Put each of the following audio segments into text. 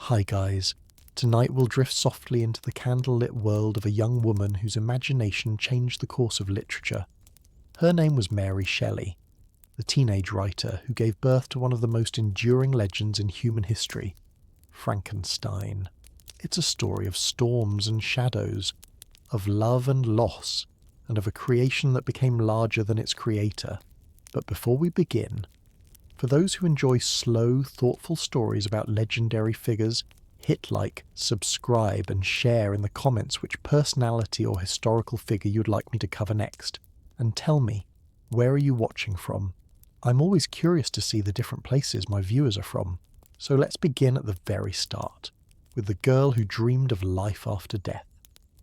Hi guys, tonight we'll drift softly into the candlelit world of a young woman whose imagination changed the course of literature. Her name was Mary Shelley, the teenage writer who gave birth to one of the most enduring legends in human history, Frankenstein. It's a story of storms and shadows, of love and loss, and of a creation that became larger than its creator. But before we begin, for those who enjoy slow, thoughtful stories about legendary figures, hit like, subscribe, and share in the comments which personality or historical figure you'd like me to cover next. And tell me, where are you watching from? I'm always curious to see the different places my viewers are from. So let's begin at the very start, with the girl who dreamed of life after death.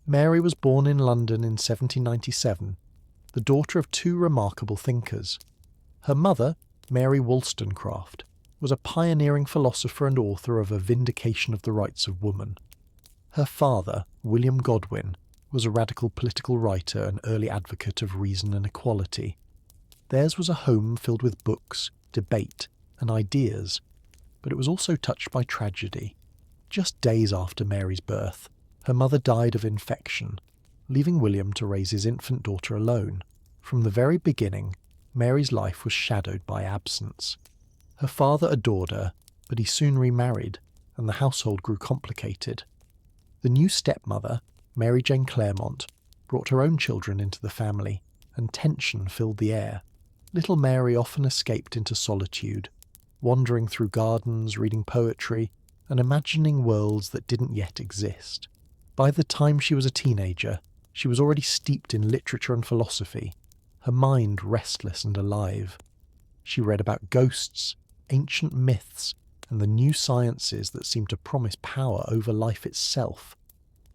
Mary was born in London in 1797, the daughter of two remarkable thinkers. Her mother, Mary Wollstonecraft, was a pioneering philosopher and author of A Vindication of the Rights of Woman. Her father, William Godwin, was a radical political writer and early advocate of reason and equality. Theirs was a home filled with books, debate, and ideas, but it was also touched by tragedy. Just days after Mary's birth, her mother died of infection, leaving William to raise his infant daughter alone. From the very beginning, Mary's life was shadowed by absence. Her father adored her, but he soon remarried, and the household grew complicated. The new stepmother, Mary Jane Clairmont, brought her own children into the family, and tension filled the air. Little Mary often escaped into solitude, wandering through gardens, reading poetry, and imagining worlds that didn't yet exist. By the time she was a teenager, she was already steeped in literature and philosophy, her mind restless and alive. She read about ghosts, ancient myths, and the new sciences that seemed to promise power over life itself.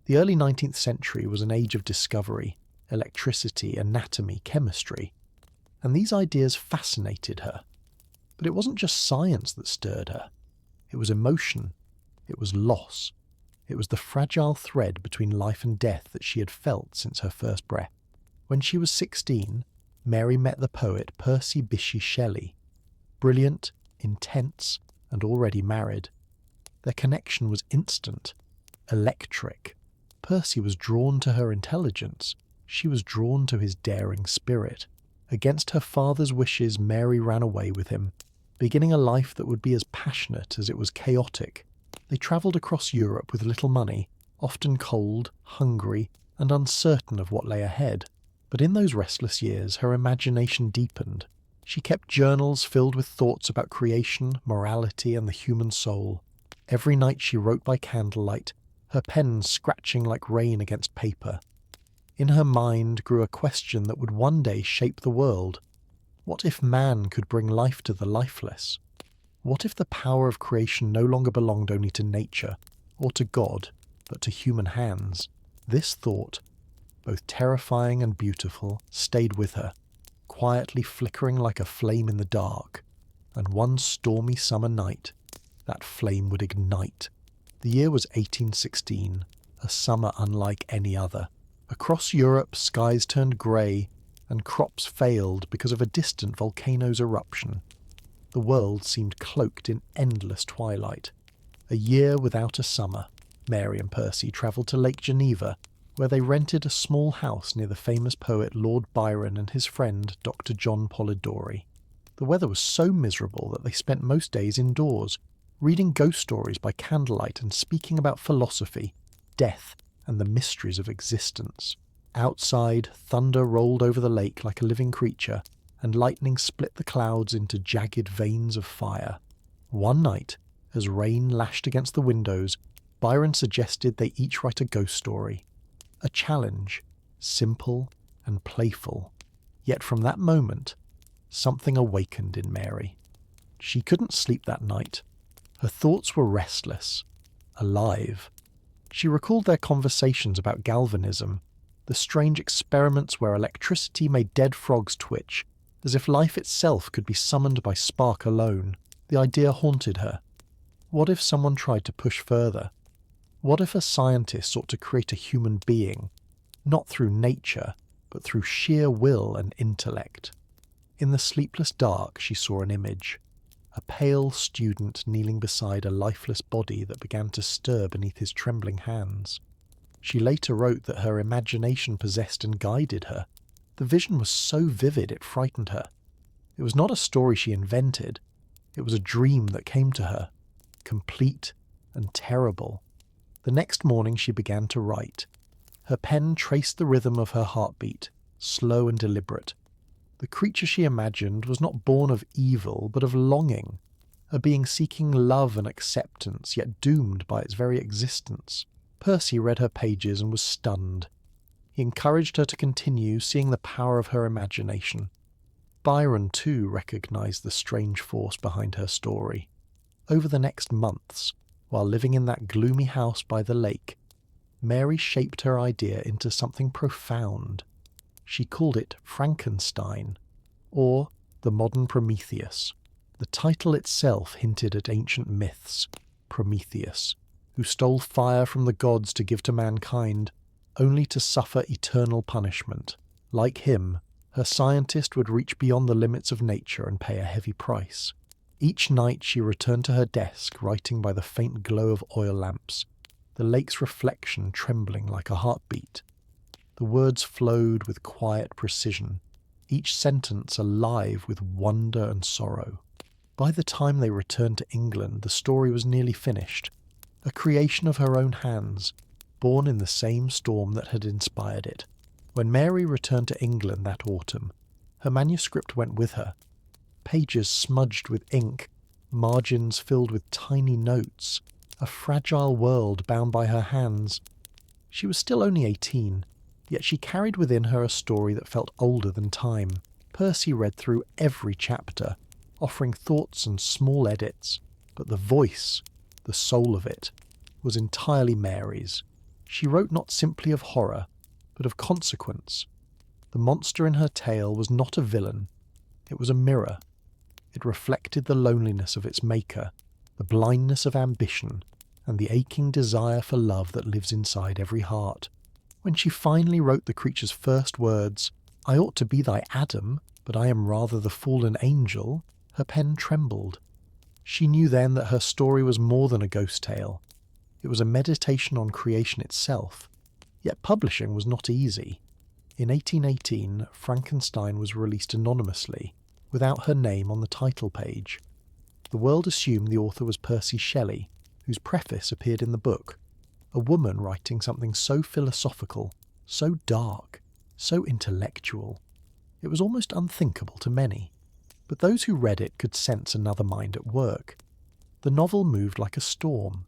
The early 19th century was an age of discovery, electricity, anatomy, chemistry, and these ideas fascinated her. But it wasn't just science that stirred her. It was emotion. It was loss. It was the fragile thread between life and death that she had felt since her first breath. When she was 16, Mary met the poet Percy Bysshe Shelley. Brilliant, intense, and already married. Their connection was instant, electric. Percy was drawn to her intelligence. She was drawn to his daring spirit. Against her father's wishes, Mary ran away with him, beginning a life that would be as passionate as it was chaotic. They travelled across Europe with little money, often cold, hungry, and uncertain of what lay ahead. But in those restless years, her imagination deepened. She kept journals filled with thoughts about creation, morality, and the human soul. Every night she wrote by candlelight, her pen scratching like rain against paper. In her mind grew a question that would one day shape the world. What if man could bring life to the lifeless? What if the power of creation no longer belonged only to nature, or to God, but to human hands? This thought, both terrifying and beautiful, stayed with her, quietly flickering like a flame in the dark, and one stormy summer night, that flame would ignite. The year was 1816, a summer unlike any other. Across Europe, skies turned grey, and crops failed because of a distant volcano's eruption. The world seemed cloaked in endless twilight. A year without a summer, Mary and Percy travelled to Lake Geneva, where they rented a small house near the famous poet Lord Byron and his friend Dr. John Polidori. The weather was so miserable that they spent most days indoors, reading ghost stories by candlelight and speaking about philosophy, death, and the mysteries of existence. Outside, thunder rolled over the lake like a living creature, and lightning split the clouds into jagged veins of fire. One night, as rain lashed against the windows, Byron suggested they each write a ghost story. A challenge, simple and playful. Yet from that moment, something awakened in Mary. She couldn't sleep that night. Her thoughts were restless, alive. She recalled their conversations about galvanism, the strange experiments where electricity made dead frogs twitch, as if life itself could be summoned by spark alone. The idea haunted her. What if someone tried to push further? What if a scientist sought to create a human being, not through nature, but through sheer will and intellect? In the sleepless dark she saw an image, a pale student kneeling beside a lifeless body that began to stir beneath his trembling hands. She later wrote that her imagination possessed and guided her. The vision was so vivid it frightened her. It was not a story she invented. It was a dream that came to her, complete and terrible. The next morning she began to write. Her pen traced the rhythm of her heartbeat, slow and deliberate. The creature she imagined was not born of evil, but of longing, a being seeking love and acceptance, yet doomed by its very existence. Percy read her pages and was stunned. He encouraged her to continue, seeing the power of her imagination. Byron, too, recognised the strange force behind her story. Over the next months, while living in that gloomy house by the lake, Mary shaped her idea into something profound. She called it Frankenstein, or the modern Prometheus. The title itself hinted at ancient myths. Prometheus, who stole fire from the gods to give to mankind, only to suffer eternal punishment. Like him, her scientist would reach beyond the limits of nature and pay a heavy price. Each night she returned to her desk, writing by the faint glow of oil lamps, the lake's reflection trembling like a heartbeat. The words flowed with quiet precision, each sentence alive with wonder and sorrow. By the time they returned to England, the story was nearly finished, a creation of her own hands, born in the same storm that had inspired it. When Mary returned to England that autumn, her manuscript went with her. Pages smudged with ink, margins filled with tiny notes, a fragile world bound by her hands. She was still only 18, yet she carried within her a story that felt older than time. Percy read through every chapter, offering thoughts and small edits, but the voice, the soul of it, was entirely Mary's. She wrote not simply of horror, but of consequence. The monster in her tale was not a villain, it was a mirror. It reflected the loneliness of its maker, the blindness of ambition, and the aching desire for love that lives inside every heart. When she finally wrote the creature's first words, "I ought to be thy Adam, but I am rather the fallen angel," her pen trembled. She knew then that her story was more than a ghost tale. It was a meditation on creation itself. Yet publishing was not easy. In 1818, Frankenstein was released anonymously, without her name on the title page. The world assumed the author was Percy Shelley, whose preface appeared in the book, a woman writing something so philosophical, so dark, so intellectual. It was almost unthinkable to many, but those who read it could sense another mind at work. The novel moved like a storm,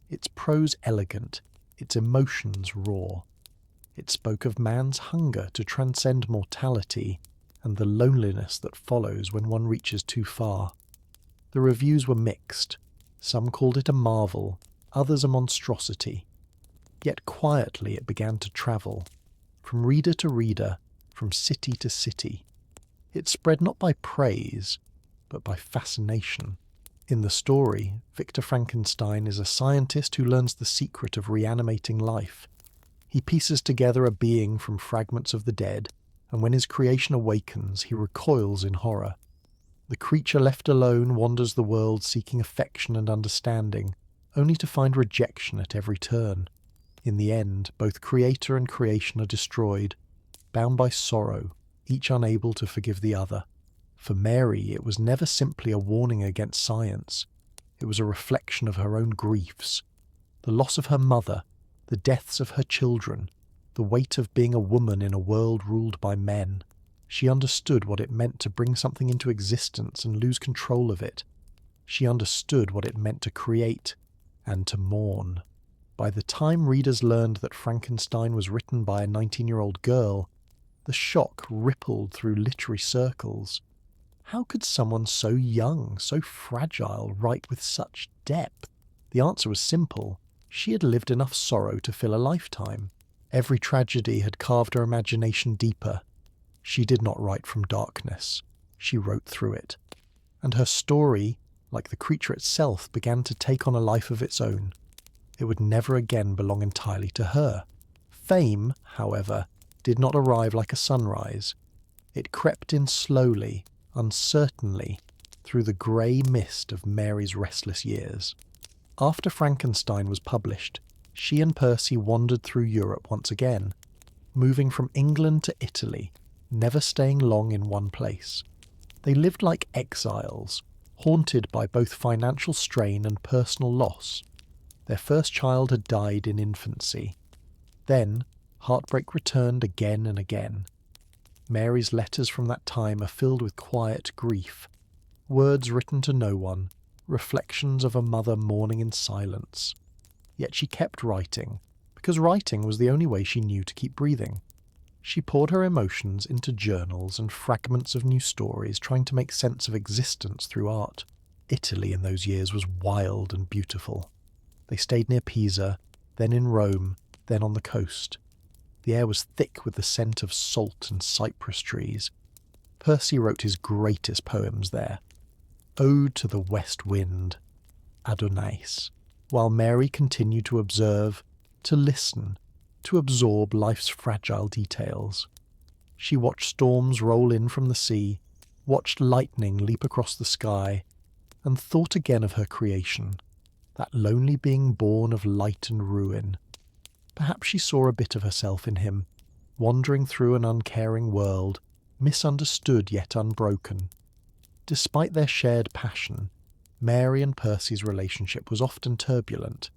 its prose elegant, its emotions raw. It spoke of man's hunger to transcend mortality and the loneliness that follows when one reaches too far. The reviews were mixed. Some called it a marvel, others a monstrosity. Yet quietly it began to travel, from reader to reader, from city to city. It spread not by praise, but by fascination. In the story, Victor Frankenstein is a scientist who learns the secret of reanimating life. He pieces together a being from fragments of the dead, and when his creation awakens, he recoils in horror. The creature left alone wanders the world seeking affection and understanding, only to find rejection at every turn. In the end, both creator and creation are destroyed, bound by sorrow, each unable to forgive the other. For Mary, it was never simply a warning against science. It was a reflection of her own griefs. The loss of her mother, the deaths of her children, the weight of being a woman in a world ruled by men. She understood what it meant to bring something into existence and lose control of it. She understood what it meant to create and to mourn. By the time readers learned that Frankenstein was written by a 19-year-old girl, the shock rippled through literary circles. How could someone so young, so fragile, write with such depth? The answer was simple. She had lived enough sorrow to fill a lifetime. Every tragedy had carved her imagination deeper. She did not write from darkness. She wrote through it. And her story, like the creature itself, began to take on a life of its own. It would never again belong entirely to her. Fame, however, did not arrive like a sunrise. It crept in slowly, uncertainly, through the grey mist of Mary's restless years. After Frankenstein was published, she and Percy wandered through Europe once again, moving from England to Italy, never staying long in one place. They lived like exiles, haunted by both financial strain and personal loss. Their first child had died in infancy. Then, heartbreak returned again and again. Mary's letters from that time are filled with quiet grief, words written to no one, reflections of a mother mourning in silence. Yet she kept writing, because writing was the only way she knew to keep breathing. She poured her emotions into journals and fragments of new stories, trying to make sense of existence through art. Italy in those years was wild and beautiful. They stayed near Pisa, then in Rome, then on the coast. The air was thick with the scent of salt and cypress trees. Percy wrote his greatest poems there. Ode to the West Wind, Adonais, while Mary continued to observe, to listen, to absorb life's fragile details. She watched storms roll in from the sea, watched lightning leap across the sky, and thought again of her creation, that lonely being born of light and ruin. Perhaps she saw a bit of herself in him, wandering through an uncaring world, misunderstood yet unbroken. Despite their shared passion, Mary and Percy's relationship was often turbulent.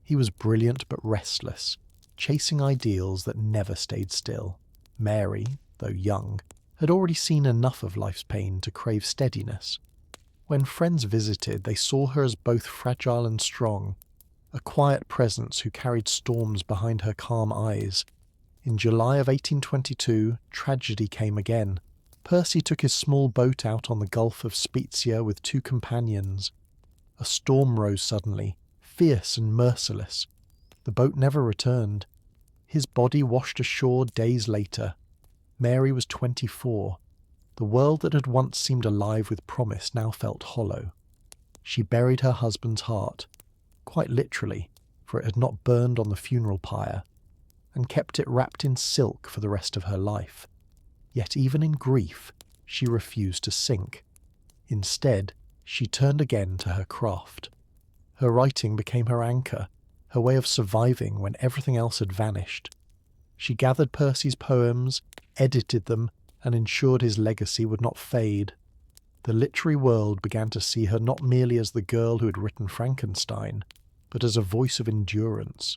He was brilliant but restless, chasing ideals that never stayed still. Mary, though young, had already seen enough of life's pain to crave steadiness. When friends visited, they saw her as both fragile and strong, a quiet presence who carried storms behind her calm eyes. In July of 1822, tragedy came again. Percy took his small boat out on the Gulf of Spezia with 2 companions. A storm rose suddenly, fierce and merciless. The boat never returned. His body washed ashore days later. Mary was 24. The world that had once seemed alive with promise now felt hollow. She buried her husband's heart, quite literally, for it had not burned on the funeral pyre, and kept it wrapped in silk for the rest of her life. Yet even in grief, she refused to sink. Instead, she turned again to her craft. Her writing became her anchor, her way of surviving when everything else had vanished. She gathered Percy's poems, edited them, and ensured his legacy would not fade. The literary world began to see her not merely as the girl who had written Frankenstein, but as a voice of endurance.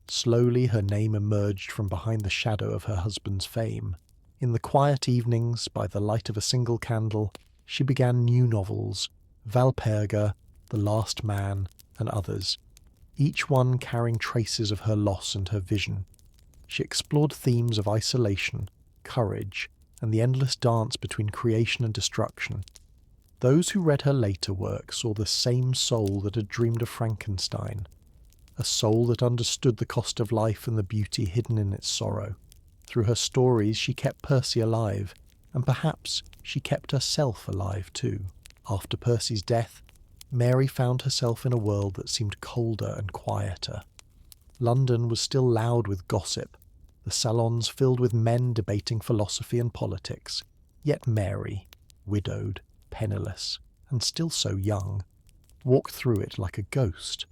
Slowly her name emerged from behind the shadow of her husband's fame. In the quiet evenings, by the light of a single candle, she began new novels, Valperga, The Last Man, and others, each one carrying traces of her loss and her vision. She explored themes of isolation, courage, and the endless dance between creation and destruction. Those who read her later work saw the same soul that had dreamed of Frankenstein, a soul that understood the cost of life and the beauty hidden in its sorrow. Through her stories she kept Percy alive, and perhaps she kept herself alive too. After Percy's death, Mary found herself in a world that seemed colder and quieter. London was still loud with gossip, the salons filled with men debating philosophy and politics, yet Mary, widowed, penniless, and still so young, walked through it like a ghost.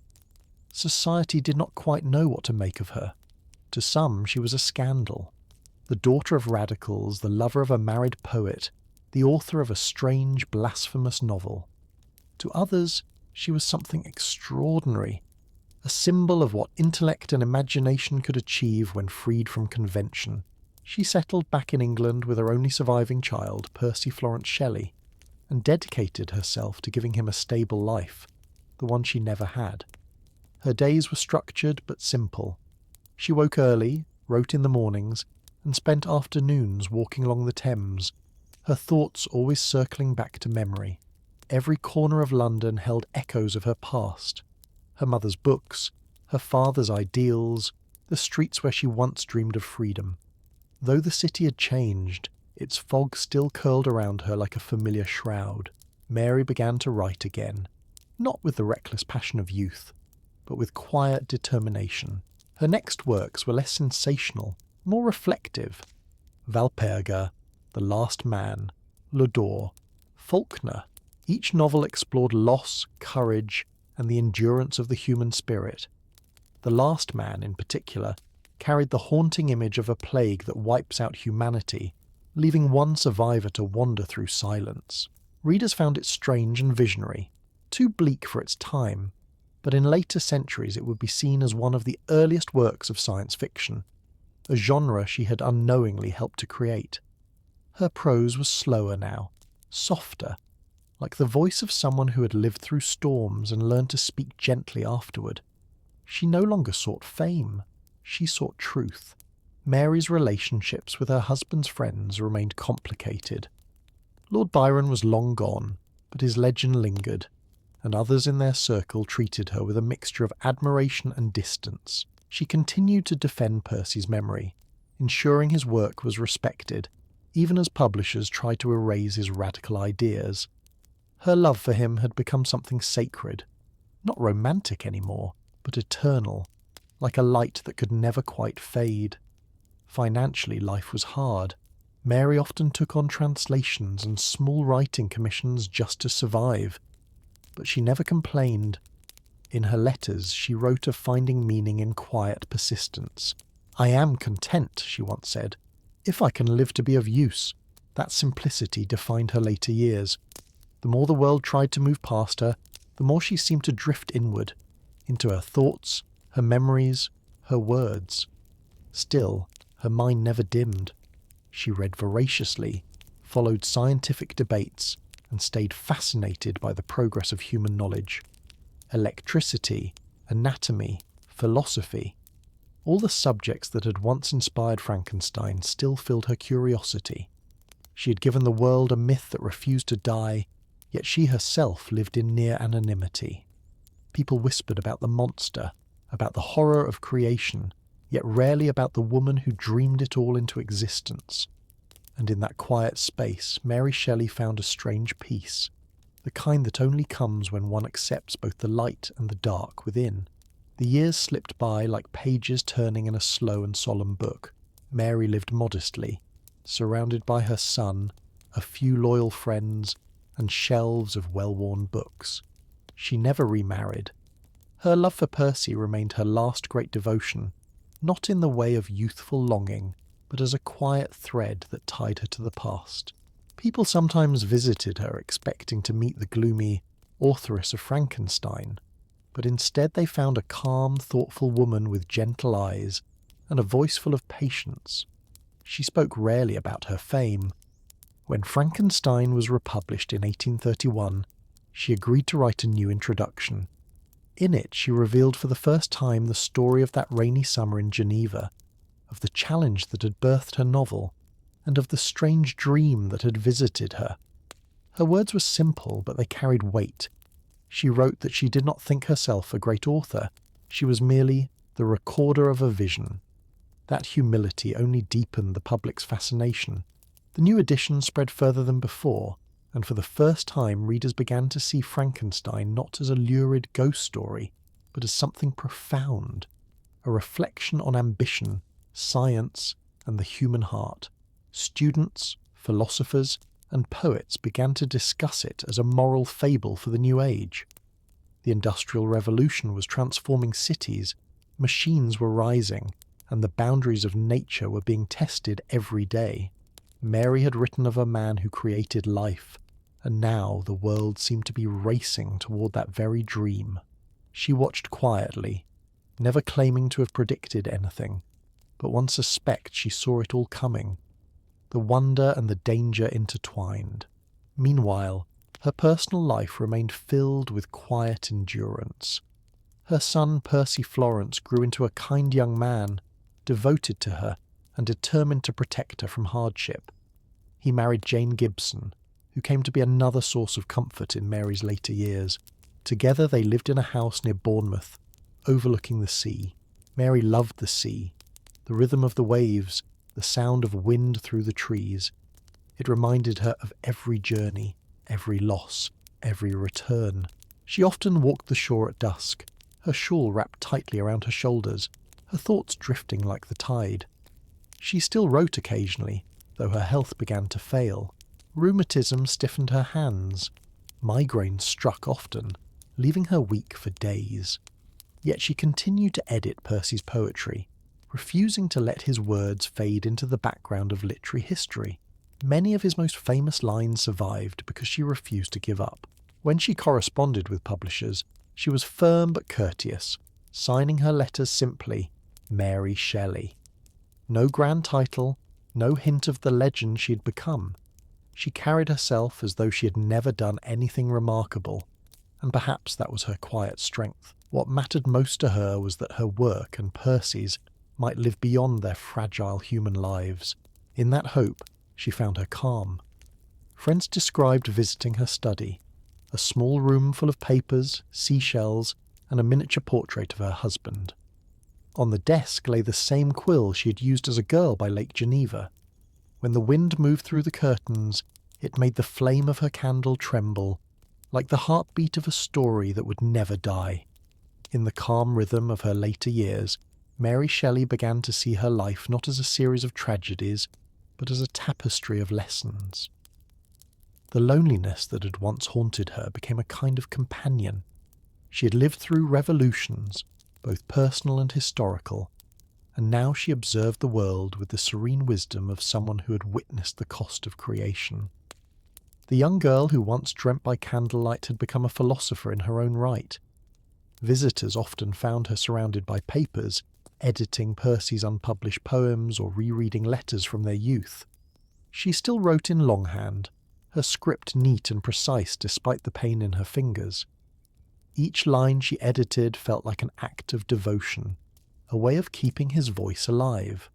Society did not quite know what to make of her. To some she was a scandal, the daughter of radicals, the lover of a married poet, the author of a strange, blasphemous novel. To others, she was something extraordinary, a symbol of what intellect and imagination could achieve when freed from convention. She settled back in England with her only surviving child, Percy Florence Shelley, and dedicated herself to giving him a stable life, the one she never had. Her days were structured but simple. She woke early, wrote in the mornings, and spent afternoons walking along the Thames, her thoughts always circling back to memory. Every corner of London held echoes of her past, her mother's books, her father's ideals, the streets where she once dreamed of freedom. Though the city had changed, its fog still curled around her like a familiar shroud. Mary began to write again, not with the reckless passion of youth, but with quiet determination. Her next works were less sensational, more reflective. Valperga, The Last Man, Lodore, Faulkner, Each novel explored loss, courage, and the endurance of the human spirit. The Last Man, in particular, carried the haunting image of a plague that wipes out humanity, leaving one survivor to wander through silence. Readers found it strange and visionary, too bleak for its time, but in later centuries it would be seen as one of the earliest works of science fiction, a genre she had unknowingly helped to create. Her prose was slower now, softer, like the voice of someone who had lived through storms and learned to speak gently afterward. She no longer sought fame, she sought truth. Mary's relationships with her husband's friends remained complicated. Lord Byron was long gone, but his legend lingered, and others in their circle treated her with a mixture of admiration and distance. She continued to defend Percy's memory, ensuring his work was respected, even as publishers tried to erase his radical ideas. Her love for him had become something sacred, not romantic anymore, but eternal, like a light that could never quite fade. Financially, life was hard. Mary often took on translations and small writing commissions just to survive, but she never complained. In her letters, she wrote of finding meaning in quiet persistence. "I am content," she once said, "if I can live to be of use." That simplicity defined her later years. The more the world tried to move past her, the more she seemed to drift inward, into her thoughts, her memories, her words. Still, her mind never dimmed. She read voraciously, followed scientific debates, and stayed fascinated by the progress of human knowledge. Electricity, anatomy, philosophy, all the subjects that had once inspired Frankenstein still filled her curiosity. She had given the world a myth that refused to die, yet she herself lived in near anonymity. People whispered about the monster, about the horror of creation, yet rarely about the woman who dreamed it all into existence. And in that quiet space, Mary Shelley found a strange peace, the kind that only comes when one accepts both the light and the dark within. The years slipped by like pages turning in a slow and solemn book. Mary lived modestly, surrounded by her son, a few loyal friends, and shelves of well-worn books. She never remarried. Her love for Percy remained her last great devotion, not in the way of youthful longing, but as a quiet thread that tied her to the past. People sometimes visited her expecting to meet the gloomy authoress of Frankenstein, but instead they found a calm, thoughtful woman with gentle eyes and a voice full of patience. She spoke rarely about her fame. When Frankenstein was republished in 1831, she agreed to write a new introduction. In it, she revealed for the first time the story of that rainy summer in Geneva, of the challenge that had birthed her novel, and of the strange dream that had visited her. Her words were simple, but they carried weight. She wrote that she did not think herself a great author. She was merely the recorder of a vision. That humility only deepened the public's fascination. The new edition spread further than before, and for the first time readers began to see Frankenstein not as a lurid ghost story, but as something profound, a reflection on ambition, science, and the human heart. Students, philosophers, and poets began to discuss it as a moral fable for the new age. The Industrial Revolution was transforming cities, machines were rising, and the boundaries of nature were being tested every day. Mary had written of a man who created life, and now the world seemed to be racing toward that very dream. She watched quietly, never claiming to have predicted anything, but one suspects she saw it all coming, the wonder and the danger intertwined. Meanwhile, her personal life remained filled with quiet endurance. Her son Percy Florence grew into a kind young man, devoted to her and determined to protect her from hardship. He married Jane Gibson, who came to be another source of comfort in Mary's later years. Together they lived in a house near Bournemouth, overlooking the sea. Mary loved the sea, the rhythm of the waves, the sound of wind through the trees. It reminded her of every journey, every loss, every return. She often walked the shore at dusk, her shawl wrapped tightly around her shoulders, her thoughts drifting like the tide. She still wrote occasionally, though her health began to fail. Rheumatism stiffened her hands, Migraines struck often, leaving her weak for days. Yet she continued to edit Percy's poetry, refusing to let his words fade into the background of literary history. Many of his most famous lines survived because she refused to give up. When she corresponded with publishers, she was firm but courteous, signing her letters simply Mary Shelley. No grand title, no hint of the legend she had become. She carried herself as though she had never done anything remarkable, and perhaps that was her quiet strength. What mattered most to her was that her work and Percy's might live beyond their fragile human lives. In that hope, she found her calm. Friends described visiting her study, a small room full of papers, seashells, and a miniature portrait of her husband. On the desk lay the same quill she had used as a girl by Lake Geneva. When the wind moved through the curtains, it made the flame of her candle tremble, like the heartbeat of a story that would never die. In the calm rhythm of her later years, Mary Shelley began to see her life not as a series of tragedies, but as a tapestry of lessons. The loneliness that had once haunted her became a kind of companion. She had lived through revolutions, both personal and historical, and now she observed the world with the serene wisdom of someone who had witnessed the cost of creation. The young girl who once dreamt by candlelight had become a philosopher in her own right. Visitors often found her surrounded by papers, editing Percy's unpublished poems or rereading letters from their youth. She still wrote in longhand, her script neat and precise despite the pain in her fingers. Each line she edited felt like an act of devotion, a way of keeping his voice alive.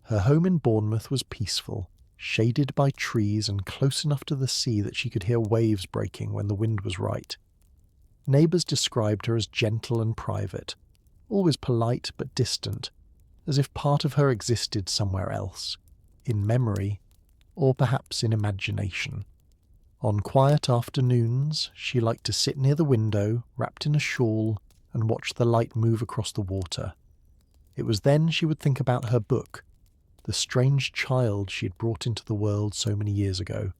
Her home in Bournemouth was peaceful, shaded by trees and close enough to the sea that she could hear waves breaking when the wind was right. Neighbours described her as gentle and private, always polite but distant, as if part of her existed somewhere else, in memory, or perhaps in imagination. On quiet afternoons, she liked to sit near the window, wrapped in a shawl, and watch the light move across the water. It was then she would think about her book, the strange child she had brought into the world so many years ago.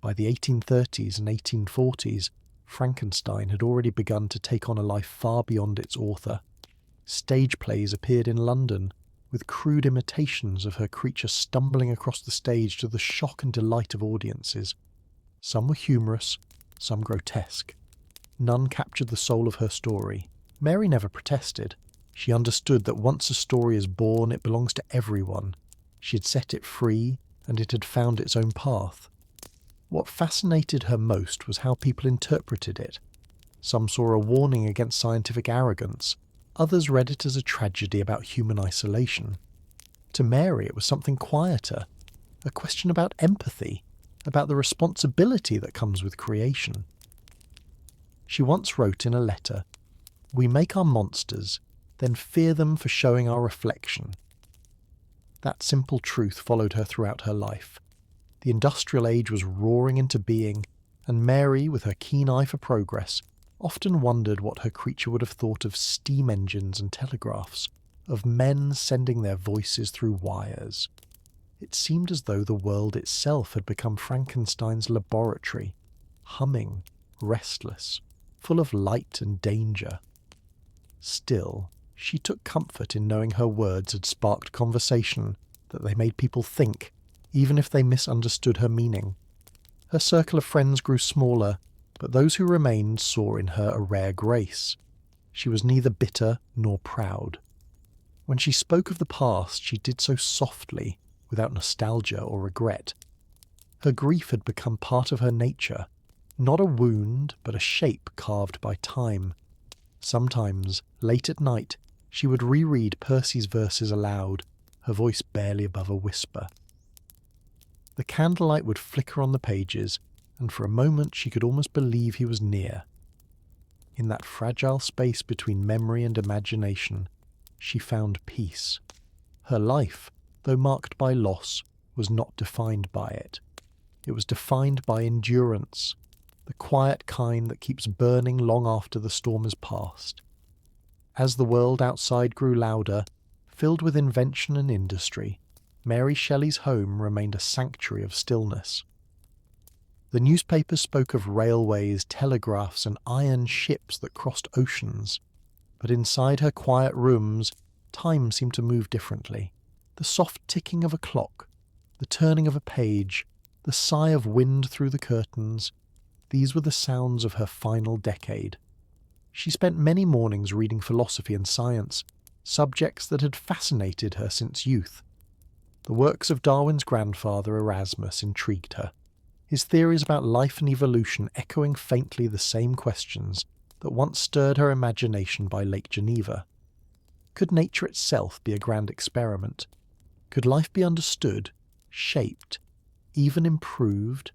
By the 1830s and 1840s, Frankenstein had already begun to take on a life far beyond its author. Stage plays appeared in London, with crude imitations of her creature stumbling across the stage to the shock and delight of audiences. Some were humorous, some grotesque. None captured the soul of her story. Mary never protested. She understood that once a story is born, it belongs to everyone. She had set it free, and it had found its own path. What fascinated her most was how people interpreted it. Some saw a warning against scientific arrogance. Others read it as a tragedy about human isolation. To Mary, it was something quieter, a question about empathy, about the responsibility that comes with creation. She once wrote in a letter, "We make our monsters, then fear them for showing our reflection." That simple truth followed her throughout her life. The industrial age was roaring into being, and Mary, with her keen eye for progress, often wondered what her creature would have thought of steam engines and telegraphs, of men sending their voices through wires. It seemed as though the world itself had become Frankenstein's laboratory, humming, restless, full of light and danger. Still, she took comfort in knowing her words had sparked conversation, that they made people think, even if they misunderstood her meaning. Her circle of friends grew smaller, but those who remained saw in her a rare grace. She was neither bitter nor proud. When she spoke of the past, she did so softly, without nostalgia or regret. Her grief had become part of her nature, not a wound, but a shape carved by time. Sometimes, late at night, she would reread Percy's verses aloud, her voice barely above a whisper. The candlelight would flicker on the pages, and for a moment she could almost believe he was near. In that fragile space between memory and imagination, she found peace. Her life, though marked by loss, was not defined by it. It was defined by endurance, the quiet kind that keeps burning long after the storm has passed. As the world outside grew louder, filled with invention and industry, Mary Shelley's home remained a sanctuary of stillness. The newspapers spoke of railways, telegraphs, and iron ships that crossed oceans. But inside her quiet rooms, time seemed to move differently. The soft ticking of a clock, the turning of a page, the sigh of wind through the curtains, these were the sounds of her final decade. She spent many mornings reading philosophy and science, subjects that had fascinated her since youth. The works of Darwin's grandfather Erasmus intrigued her, his theories about life and evolution echoing faintly the same questions that once stirred her imagination by Lake Geneva. Could nature itself be a grand experiment? Could life be understood, shaped, even improved?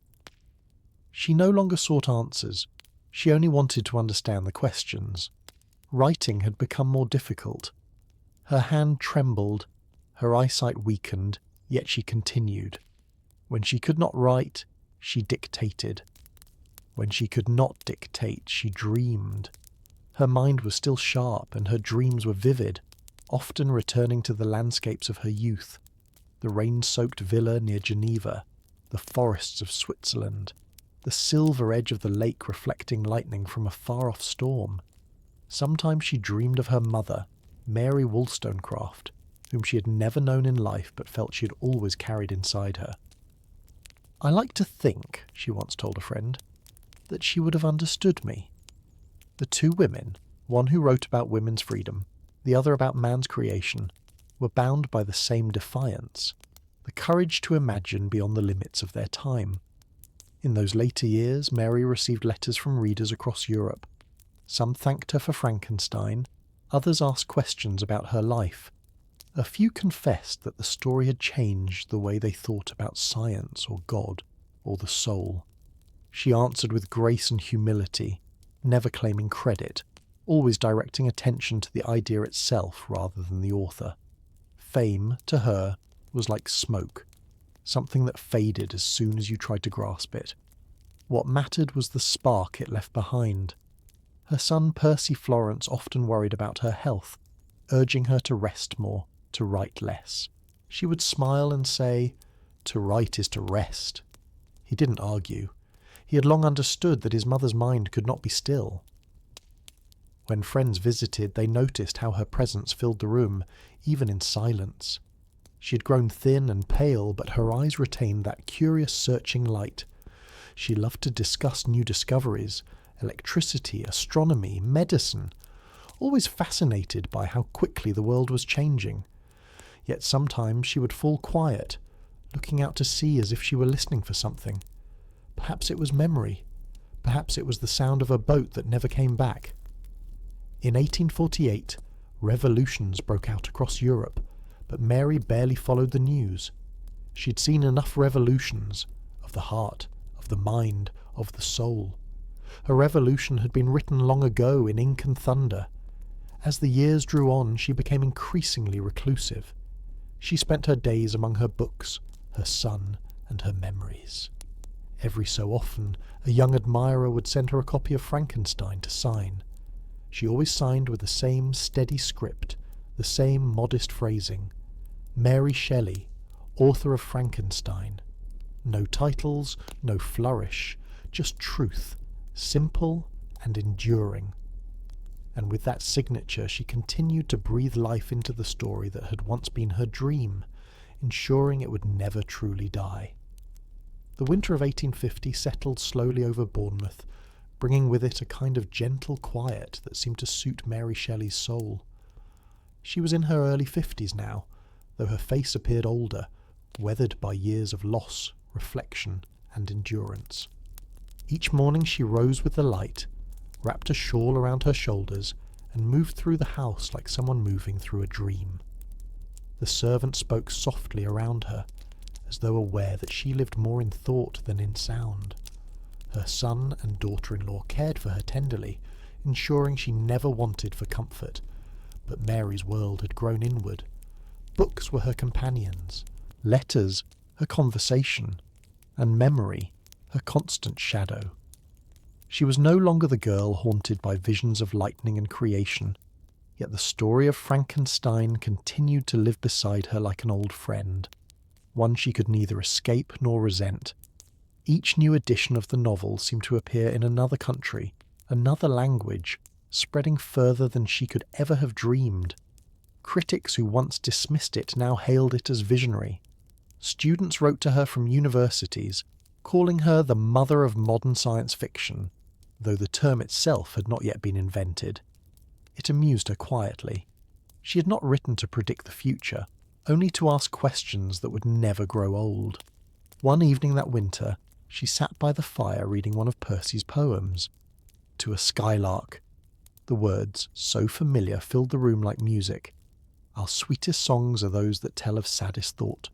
She no longer sought answers. She only wanted to understand the questions. Writing had become more difficult. Her hand trembled, her eyesight weakened, yet she continued. When she could not write, she dictated. When she could not dictate, she dreamed. Her mind was still sharp, and her dreams were vivid, often returning to the landscapes of her youth, the rain-soaked villa near Geneva, the forests of Switzerland, the silver edge of the lake reflecting lightning from a far-off storm. Sometimes she dreamed of her mother, Mary Wollstonecraft, whom she had never known in life but felt she had always carried inside her. "I like to think," she once told a friend, "that she would have understood me." The two women, one who wrote about women's freedom, the other about man's creation, were bound by the same defiance, the courage to imagine beyond the limits of their time. In those later years, Mary received letters from readers across Europe. Some thanked her for Frankenstein, others asked questions about her life. A few confessed that the story had changed the way they thought about science or God or the soul. She answered with grace and humility, never claiming credit, always directing attention to the idea itself rather than the author. Fame, to her, was like smoke, something that faded as soon as you tried to grasp it. What mattered was the spark it left behind. Her son Percy Florence often worried about her health, urging her to rest more, to write less. She would smile and say, "To write is to rest." He didn't argue. He had long understood that his mother's mind could not be still. When friends visited, they noticed how her presence filled the room, even in silence. She had grown thin and pale, but her eyes retained that curious searching light. She loved to discuss new discoveries, electricity, astronomy, medicine, always fascinated by how quickly the world was changing. Yet sometimes she would fall quiet, looking out to sea as if she were listening for something. Perhaps it was memory. Perhaps it was the sound of a boat that never came back. In 1848, revolutions broke out across Europe, but Mary barely followed the news. She'd seen enough revolutions, of the heart, of the mind, of the soul. Her revolution had been written long ago in ink and thunder. As the years drew on, she became increasingly reclusive. She spent her days among her books, her son, and her memories. Every so often, a young admirer would send her a copy of Frankenstein to sign. She always signed with the same steady script, the same modest phrasing. Mary Shelley, author of Frankenstein. No titles, no flourish, just truth, simple and enduring. And with that signature she continued to breathe life into the story that had once been her dream, ensuring it would never truly die. The winter of 1850 settled slowly over Bournemouth, bringing with it a kind of gentle quiet that seemed to suit Mary Shelley's soul. She was in her early 50s now, though her face appeared older, weathered by years of loss, reflection, and endurance. Each morning she rose with the light, wrapped a shawl around her shoulders, and moved through the house like someone moving through a dream. The servant spoke softly around her, as though aware that she lived more in thought than in sound. Her son and daughter-in-law cared for her tenderly, ensuring she never wanted for comfort. But Mary's world had grown inward. Books were her companions, letters her conversation, and memory her constant shadow. She was no longer the girl haunted by visions of lightning and creation, yet the story of Frankenstein continued to live beside her like an old friend, one she could neither escape nor resent. Each new edition of the novel seemed to appear in another country, another language, spreading further than she could ever have dreamed. Critics who once dismissed it now hailed it as visionary. Students wrote to her from universities, calling her the mother of modern science fiction, though the term itself had not yet been invented. It amused her quietly. She had not written to predict the future, only to ask questions that would never grow old. One evening that winter, she sat by the fire reading one of Percy's poems. To a skylark. The words, so familiar, filled the room like music. Our sweetest songs are those that tell of saddest thought.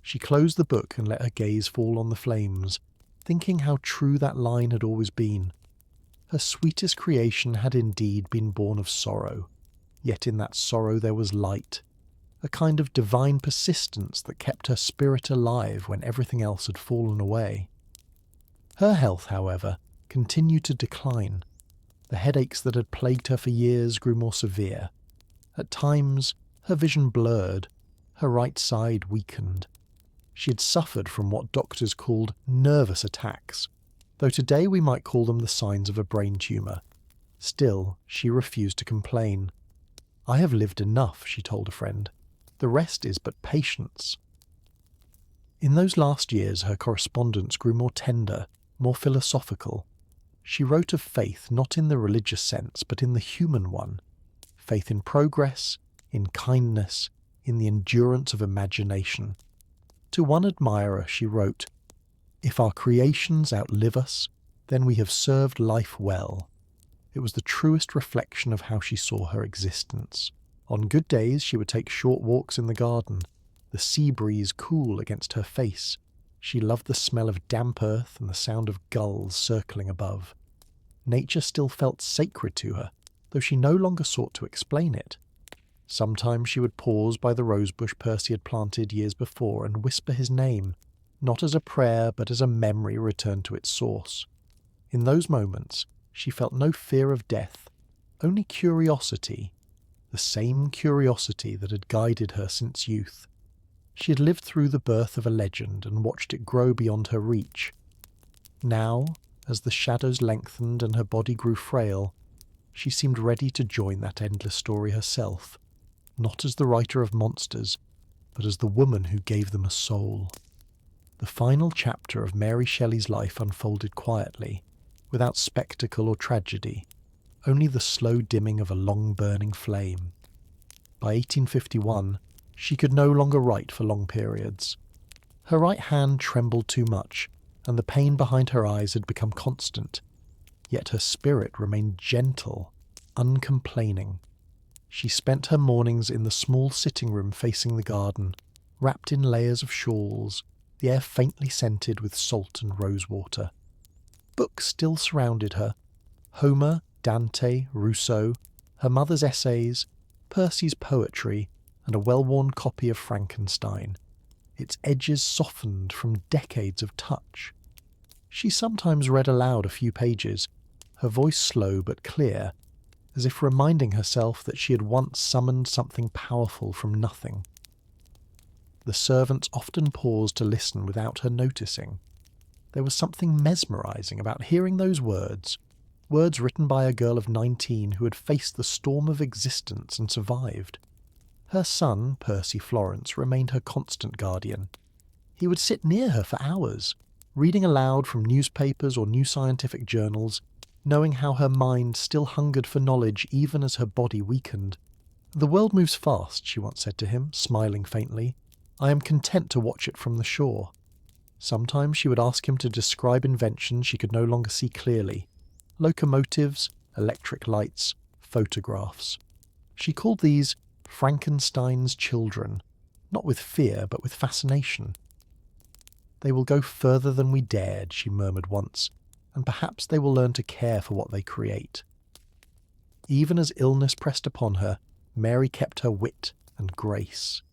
She closed the book and let her gaze fall on the flames, thinking how true that line had always been. Her sweetest creation had indeed been born of sorrow, yet in that sorrow there was light, a kind of divine persistence that kept her spirit alive when everything else had fallen away. Her health, however, continued to decline. The headaches that had plagued her for years grew more severe. At times, her vision blurred, her right side weakened. She had suffered from what doctors called nervous attacks, though today we might call them the signs of a brain tumour. Still, she refused to complain. "I have lived enough," she told a friend. "The rest is but patience." In those last years her correspondence grew more tender, more philosophical. She wrote of faith not in the religious sense, but in the human one. Faith in progress, in kindness, in the endurance of imagination. To one admirer she wrote, "If our creations outlive us, then we have served life well." It was the truest reflection of how she saw her existence. On good days she would take short walks in the garden, the sea breeze cool against her face. She loved the smell of damp earth and the sound of gulls circling above. Nature still felt sacred to her, though she no longer sought to explain it. Sometimes she would pause by the rosebush Percy had planted years before and whisper his name, not as a prayer but as a memory returned to its source. In those moments she felt no fear of death, only curiosity, the same curiosity that had guided her since youth. She had lived through the birth of a legend and watched it grow beyond her reach. Now, as the shadows lengthened and her body grew frail, she seemed ready to join that endless story herself, not as the writer of monsters, but as the woman who gave them a soul. The final chapter of Mary Shelley's life unfolded quietly, without spectacle or tragedy, only the slow dimming of a long-burning flame. By 1851, she could no longer write for long periods. Her right hand trembled too much, and the pain behind her eyes had become constant. Yet her spirit remained gentle, uncomplaining. She spent her mornings in the small sitting room facing the garden, wrapped in layers of shawls, the air faintly scented with salt and rosewater. Books still surrounded her. Homer, Dante, Rousseau, her mother's essays, Percy's poetry, and a well-worn copy of Frankenstein, its edges softened from decades of touch. She sometimes read aloud a few pages, her voice slow but clear, as if reminding herself that she had once summoned something powerful from nothing. The servants often paused to listen without her noticing. There was something mesmerizing about hearing those words written by a girl of 19 who had faced the storm of existence and survived. Her son, Percy Florence, remained her constant guardian. He would sit near her for hours, reading aloud from newspapers or new scientific journals, knowing how her mind still hungered for knowledge even as her body weakened. "The world moves fast," she once said to him, smiling faintly. "I am content to watch it from the shore." Sometimes she would ask him to describe inventions she could no longer see clearly. Locomotives, electric lights, photographs. She called these Frankenstein's children, not with fear but with fascination. "They will go further than we dared," she murmured once, "and perhaps they will learn to care for what they create." Even as illness pressed upon her, Mary kept her wit and grace.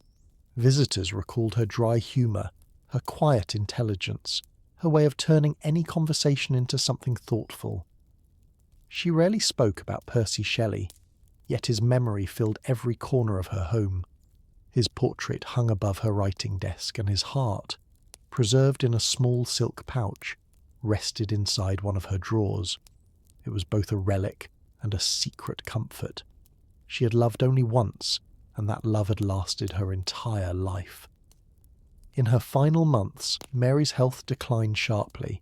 Visitors recalled her dry humour, her quiet intelligence, her way of turning any conversation into something thoughtful. She rarely spoke about Percy Shelley, yet his memory filled every corner of her home. His portrait hung above her writing desk, and his heart, preserved in a small silk pouch, rested inside one of her drawers. It was both a relic and a secret comfort. She had loved only once, and that love had lasted her entire life. In her final months, Mary's health declined sharply.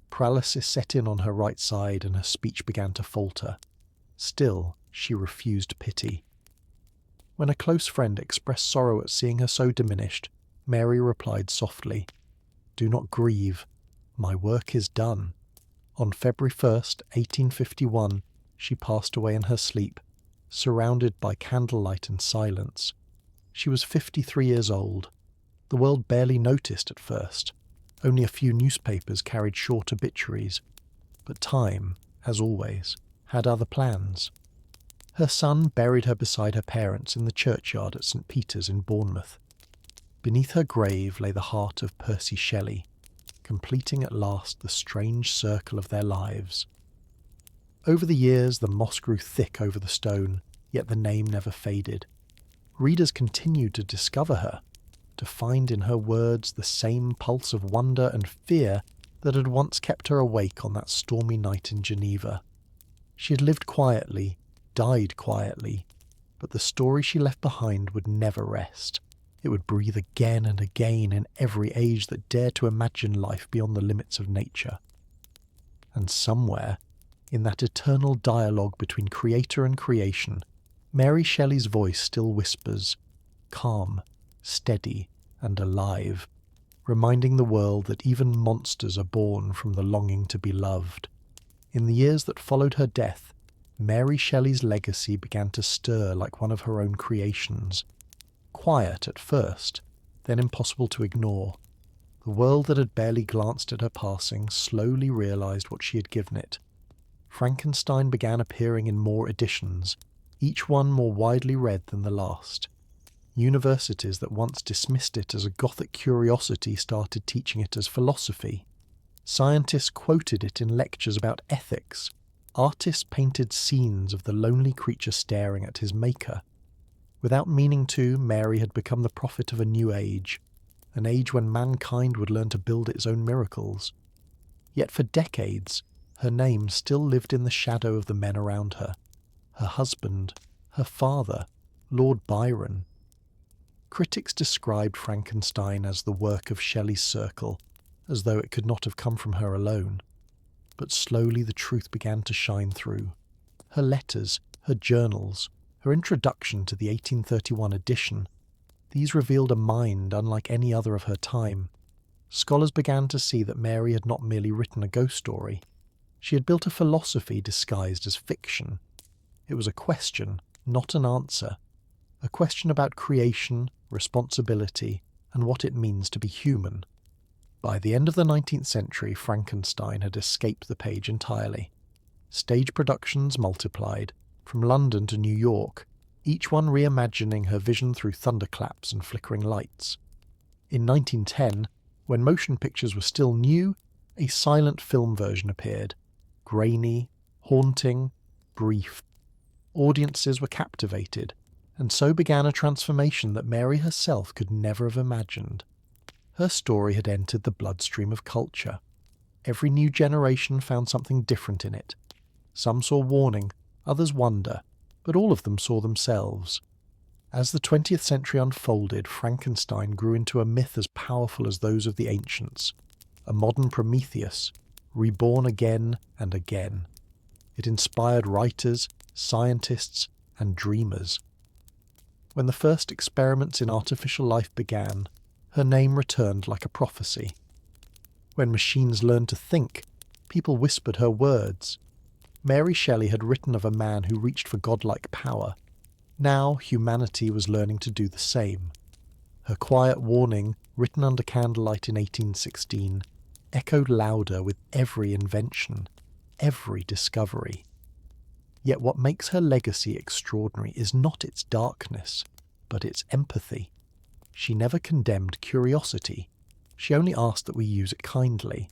Paralysis set in on her right side and her speech began to falter. Still, she refused pity. When a close friend expressed sorrow at seeing her so diminished, Mary replied softly, "Do not grieve. My work is done." On February 1st, 1851, she passed away in her sleep, surrounded by candlelight and silence. She was 53 years old. The world barely noticed at first. Only a few newspapers carried short obituaries. But time, as always, had other plans. Her son buried her beside her parents in the churchyard at St. Peter's in Bournemouth. Beneath her grave lay the heart of Percy Shelley, completing at last the strange circle of their lives. Over the years, the moss grew thick over the stone, yet the name never faded. Readers continued to discover her, to find in her words the same pulse of wonder and fear that had once kept her awake on that stormy night in Geneva. She had lived quietly, died quietly, but the story she left behind would never rest. It would breathe again and again in every age that dared to imagine life beyond the limits of nature. And somewhere, in that eternal dialogue between creator and creation, Mary Shelley's voice still whispers, calm, steady, and alive, reminding the world that even monsters are born from the longing to be loved. In the years that followed her death, Mary Shelley's legacy began to stir like one of her own creations. Quiet at first, then impossible to ignore. The world that had barely glanced at her passing slowly realized what she had given it. Frankenstein began appearing in more editions, each one more widely read than the last. Universities that once dismissed it as a Gothic curiosity started teaching it as philosophy. Scientists quoted it in lectures about ethics. Artists painted scenes of the lonely creature staring at his maker. Without meaning to, Mary had become the prophet of a new age, an age when mankind would learn to build its own miracles. Yet for decades, her name still lived in the shadow of the men around her. Her husband, her father, Lord Byron. Critics described Frankenstein as the work of Shelley's circle, as though it could not have come from her alone. But slowly the truth began to shine through. Her letters, her journals, her introduction to the 1831 edition, these revealed a mind unlike any other of her time. Scholars began to see that Mary had not merely written a ghost story. She had built a philosophy disguised as fiction. It was a question, not an answer. A question about creation, responsibility, and what it means to be human. By the end of the 19th century, Frankenstein had escaped the page entirely. Stage productions multiplied, from London to New York, each one reimagining her vision through thunderclaps and flickering lights. In 1910, when motion pictures were still new, a silent film version appeared. Grainy, haunting, brief. Audiences were captivated, and so began a transformation that Mary herself could never have imagined. Her story had entered the bloodstream of culture. Every new generation found something different in it. Some saw warning, others wonder, but all of them saw themselves. As the 20th century unfolded, Frankenstein grew into a myth as powerful as those of the ancients, a modern Prometheus, reborn again and again. It inspired writers, scientists, and dreamers. When the first experiments in artificial life began, her name returned like a prophecy. When machines learned to think, people whispered her words. Mary Shelley had written of a man who reached for godlike power. Now humanity was learning to do the same. Her quiet warning, written under candlelight in 1816, echoed louder with every invention, every discovery. Yet what makes her legacy extraordinary is not its darkness, but its empathy. She never condemned curiosity. She only asked that we use it kindly.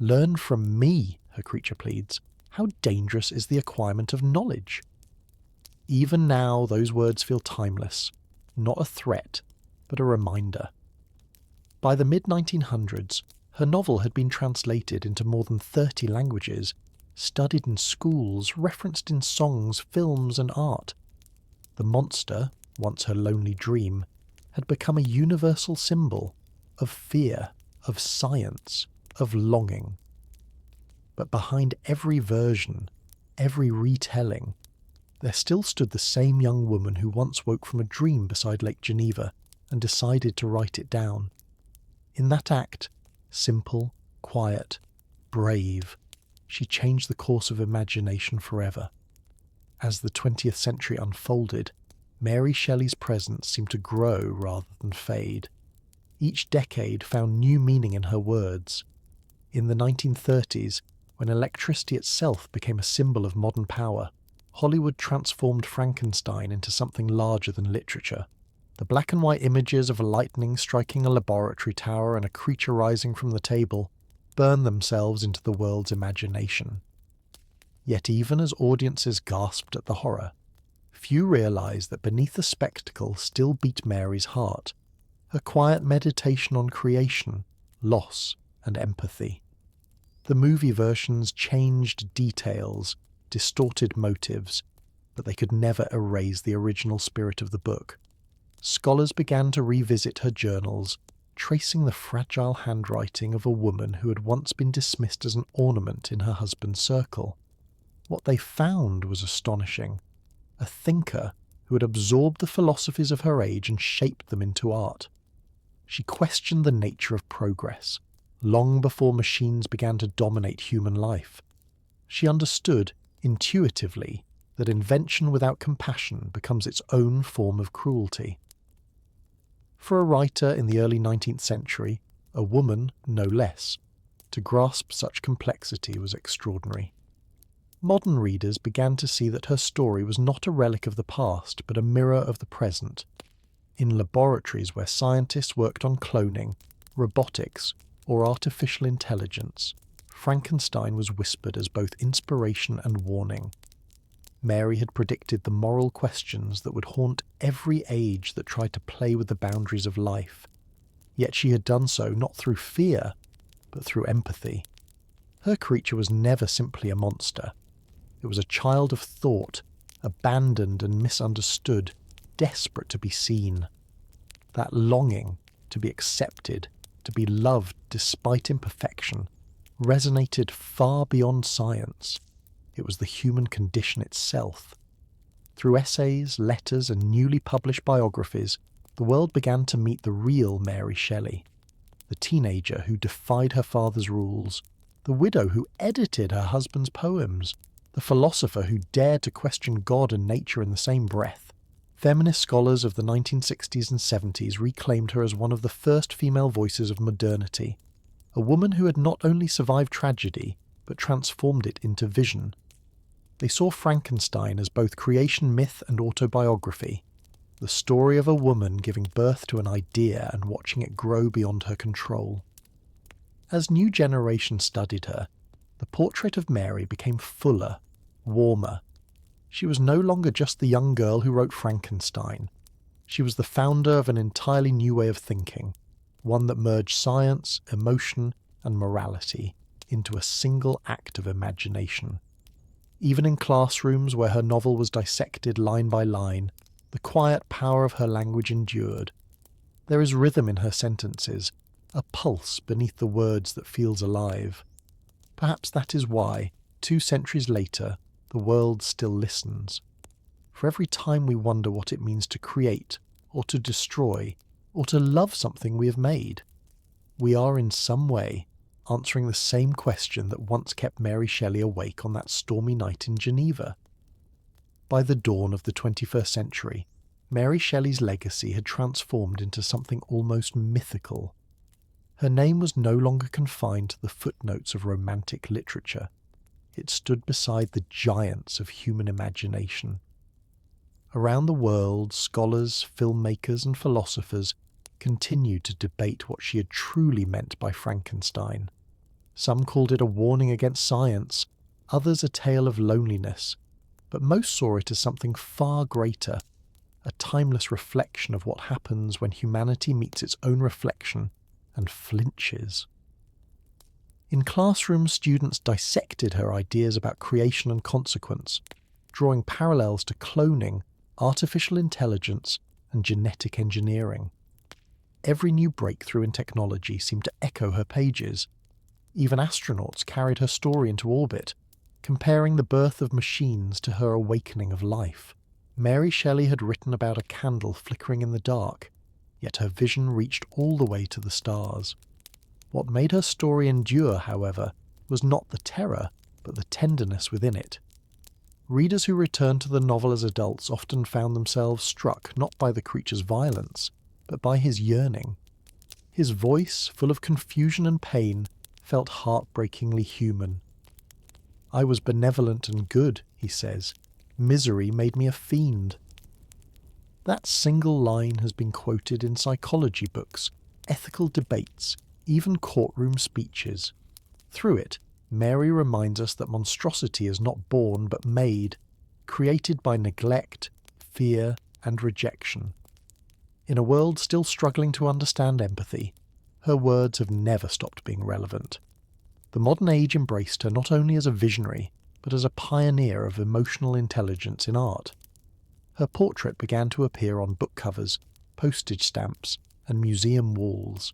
Learn from me, her creature pleads. How dangerous is the acquirement of knowledge? Even now, those words feel timeless, not a threat, but a reminder. By the mid-1900s, her novel had been translated into more than 30 languages, studied in schools, referenced in songs, films and art. The monster, once her lonely dream, had become a universal symbol of fear, of science, of longing. But behind every version, every retelling, there still stood the same young woman who once woke from a dream beside Lake Geneva and decided to write it down. In that act, simple, quiet, brave, she changed the course of imagination forever. As the 20th century unfolded, Mary Shelley's presence seemed to grow rather than fade. Each decade found new meaning in her words. In the 1930s, when electricity itself became a symbol of modern power, Hollywood transformed Frankenstein into something larger than literature. The black and white images of a lightning striking a laboratory tower and a creature rising from the table burned themselves into the world's imagination. Yet even as audiences gasped at the horror, few realised that beneath the spectacle still beat Mary's heart, her quiet meditation on creation, loss and empathy. The movie versions changed details, distorted motives, but they could never erase the original spirit of the book. Scholars began to revisit her journals, tracing the fragile handwriting of a woman who had once been dismissed as an ornament in her husband's circle. What they found was astonishing. A thinker who had absorbed the philosophies of her age and shaped them into art. She questioned the nature of progress, long before machines began to dominate human life. She understood, intuitively, that invention without compassion becomes its own form of cruelty. For a writer in the early 19th century, a woman no less, to grasp such complexity was extraordinary. Modern readers began to see that her story was not a relic of the past, but a mirror of the present. In laboratories where scientists worked on cloning, robotics, or artificial intelligence, Frankenstein was whispered as both inspiration and warning. Mary had predicted the moral questions that would haunt every age that tried to play with the boundaries of life. Yet she had done so not through fear, but through empathy. Her creature was never simply a monster. It was a child of thought, abandoned and misunderstood, desperate to be seen. That longing to be accepted, to be loved despite imperfection, resonated far beyond science. It was the human condition itself. Through essays, letters, and newly published biographies, the world began to meet the real Mary Shelley, the teenager who defied her father's rules, the widow who edited her husband's poems, the philosopher who dared to question God and nature in the same breath. Feminist scholars of the 1960s and 70s reclaimed her as one of the first female voices of modernity, a woman who had not only survived tragedy, but transformed it into vision. They saw Frankenstein as both creation myth and autobiography, the story of a woman giving birth to an idea and watching it grow beyond her control. As new generations studied her, the portrait of Mary became fuller, warmer. She was no longer just the young girl who wrote Frankenstein. She was the founder of an entirely new way of thinking, one that merged science, emotion, and morality into a single act of imagination. Even in classrooms where her novel was dissected line by line, the quiet power of her language endured. There is rhythm in her sentences, a pulse beneath the words that feels alive. Perhaps that is why, 2 centuries later, the world still listens. For every time we wonder what it means to create, or to destroy, or to love something we have made, we are in some way answering the same question that once kept Mary Shelley awake on that stormy night in Geneva. By the dawn of the 21st century, Mary Shelley's legacy had transformed into something almost mythical. Her name was no longer confined to the footnotes of romantic literature. It stood beside the giants of human imagination. Around the world, scholars, filmmakers, and philosophers continued to debate what she had truly meant by Frankenstein. Some called it a warning against science, others a tale of loneliness, but most saw it as something far greater, a timeless reflection of what happens when humanity meets its own reflection and flinches. In classrooms, students dissected her ideas about creation and consequence, drawing parallels to cloning, artificial intelligence, and genetic engineering. Every new breakthrough in technology seemed to echo her pages. Even astronauts carried her story into orbit, comparing the birth of machines to her awakening of life. Mary Shelley had written about a candle flickering in the dark, yet her vision reached all the way to the stars. What made her story endure, however, was not the terror, but the tenderness within it. Readers who returned to the novel as adults often found themselves struck not by the creature's violence, but by his yearning. His voice, full of confusion and pain, felt heartbreakingly human. "I was benevolent and good," he says. "Misery made me a fiend." That single line has been quoted in psychology books, ethical debates, even courtroom speeches. Through it, Mary reminds us that monstrosity is not born but made, created by neglect, fear, and rejection. In a world still struggling to understand empathy, her words have never stopped being relevant. The modern age embraced her not only as a visionary, but as a pioneer of emotional intelligence in art. Her portrait began to appear on book covers, postage stamps, and museum walls.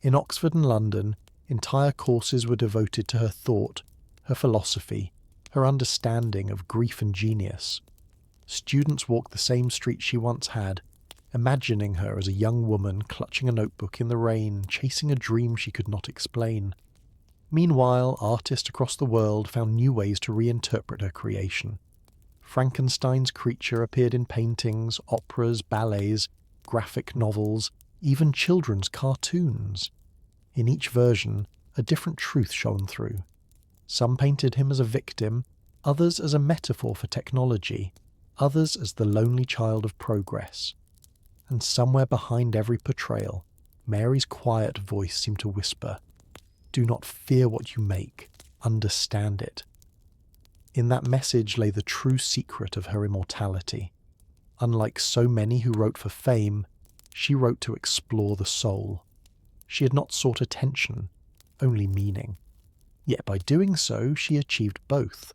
In Oxford and London, entire courses were devoted to her thought, her philosophy, her understanding of grief and genius. Students walked the same streets she once had, imagining her as a young woman clutching a notebook in the rain, chasing a dream she could not explain. Meanwhile, artists across the world found new ways to reinterpret her creation. Frankenstein's creature appeared in paintings, operas, ballets, graphic novels, even children's cartoons. In each version, a different truth shone through. Some painted him as a victim, others as a metaphor for technology, others as the lonely child of progress. And somewhere behind every portrayal, Mary's quiet voice seemed to whisper, "Do not fear what you make, understand it." In that message lay the true secret of her immortality. Unlike so many who wrote for fame, she wrote to explore the soul. She had not sought attention, only meaning. Yet by doing so, she achieved both.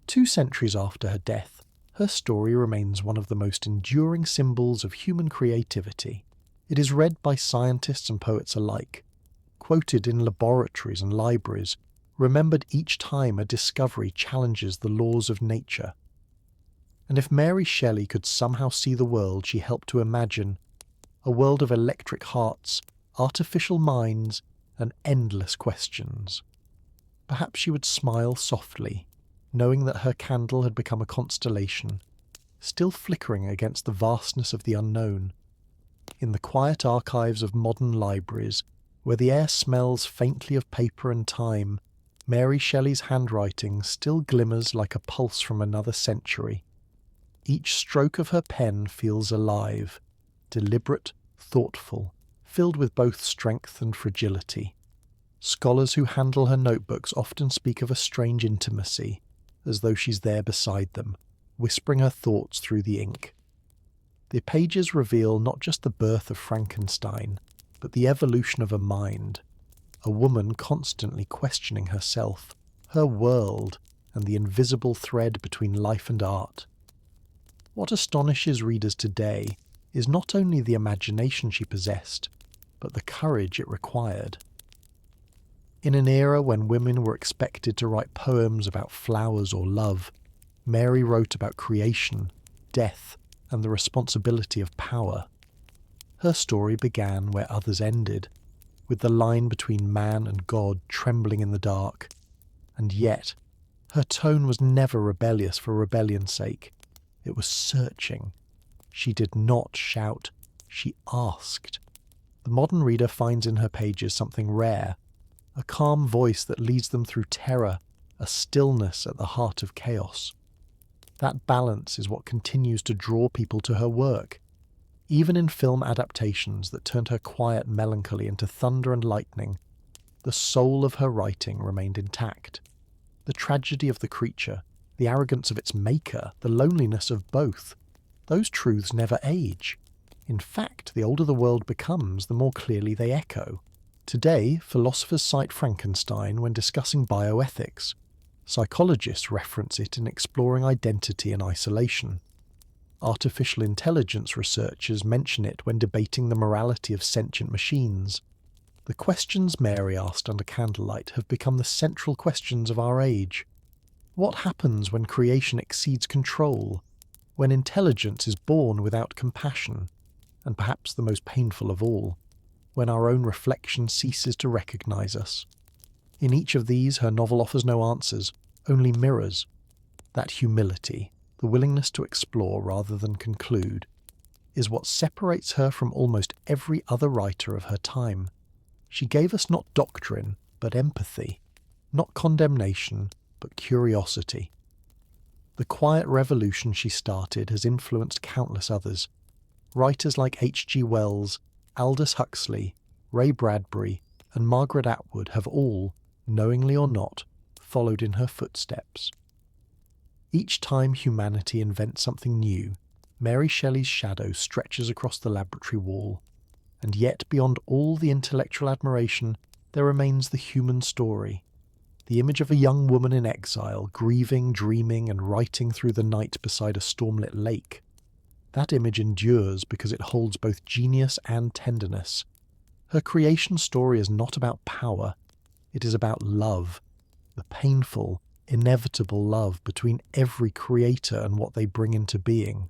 2 centuries after her death, her story remains one of the most enduring symbols of human creativity. It is read by scientists and poets alike, quoted in laboratories and libraries, remembered each time a discovery challenges the laws of nature. And if Mary Shelley could somehow see the world she helped to imagine, a world of electric hearts, artificial minds, and endless questions, perhaps she would smile softly, knowing that her candle had become a constellation, still flickering against the vastness of the unknown. In the quiet archives of modern libraries, where the air smells faintly of paper and time, Mary Shelley's handwriting still glimmers like a pulse from another century. Each stroke of her pen feels alive, deliberate, thoughtful, filled with both strength and fragility. Scholars who handle her notebooks often speak of a strange intimacy, as though she's there beside them, whispering her thoughts through the ink. The pages reveal not just the birth of Frankenstein, but the evolution of a mind, a woman constantly questioning herself, her world, and the invisible thread between life and art. What astonishes readers today is not only the imagination she possessed, but the courage it required. In an era when women were expected to write poems about flowers or love, Mary wrote about creation, death, and the responsibility of power. Her story began where others ended, with the line between man and God trembling in the dark. And yet, her tone was never rebellious for rebellion's sake. It was searching. She did not shout, she asked. The modern reader finds in her pages something rare, a calm voice that leads them through terror, a stillness at the heart of chaos. That balance is what continues to draw people to her work. Even in film adaptations that turned her quiet melancholy into thunder and lightning, the soul of her writing remained intact. The tragedy of the creature, the arrogance of its maker, the loneliness of both, those truths never age. In fact, the older the world becomes, the more clearly they echo. Today, philosophers cite Frankenstein when discussing bioethics. Psychologists reference it in exploring identity and isolation. Artificial intelligence researchers mention it when debating the morality of sentient machines. The questions Mary asked under candlelight have become the central questions of our age. What happens when creation exceeds control? When intelligence is born without compassion? And perhaps the most painful of all, when our own reflection ceases to recognize us. In each of these, her novel offers no answers, only mirrors. That humility, the willingness to explore rather than conclude, is what separates her from almost every other writer of her time. She gave us not doctrine, but empathy, not condemnation, but curiosity. The quiet revolution she started has influenced countless others. Writers like H.G. Wells, Aldous Huxley, Ray Bradbury, and Margaret Atwood have all, knowingly or not, followed in her footsteps. Each time humanity invents something new, Mary Shelley's shadow stretches across the laboratory wall, and yet beyond all the intellectual admiration, there remains the human story. The image of a young woman in exile, grieving, dreaming, and writing through the night beside a stormlit lake. That image endures because it holds both genius and tenderness. Her creation story is not about power, it is about love, the painful, inevitable love between every creator and what they bring into being.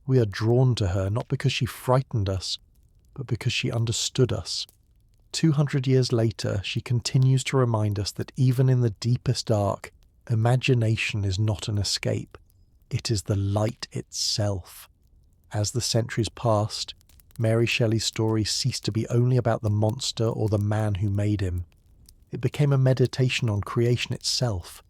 We are drawn to her not because she frightened us, but because she understood us. 200 years later, she continues to remind us that even in the deepest dark, imagination is not an escape. It is the light itself. As the centuries passed, Mary Shelley's story ceased to be only about the monster or the man who made him. It became a meditation on creation itself,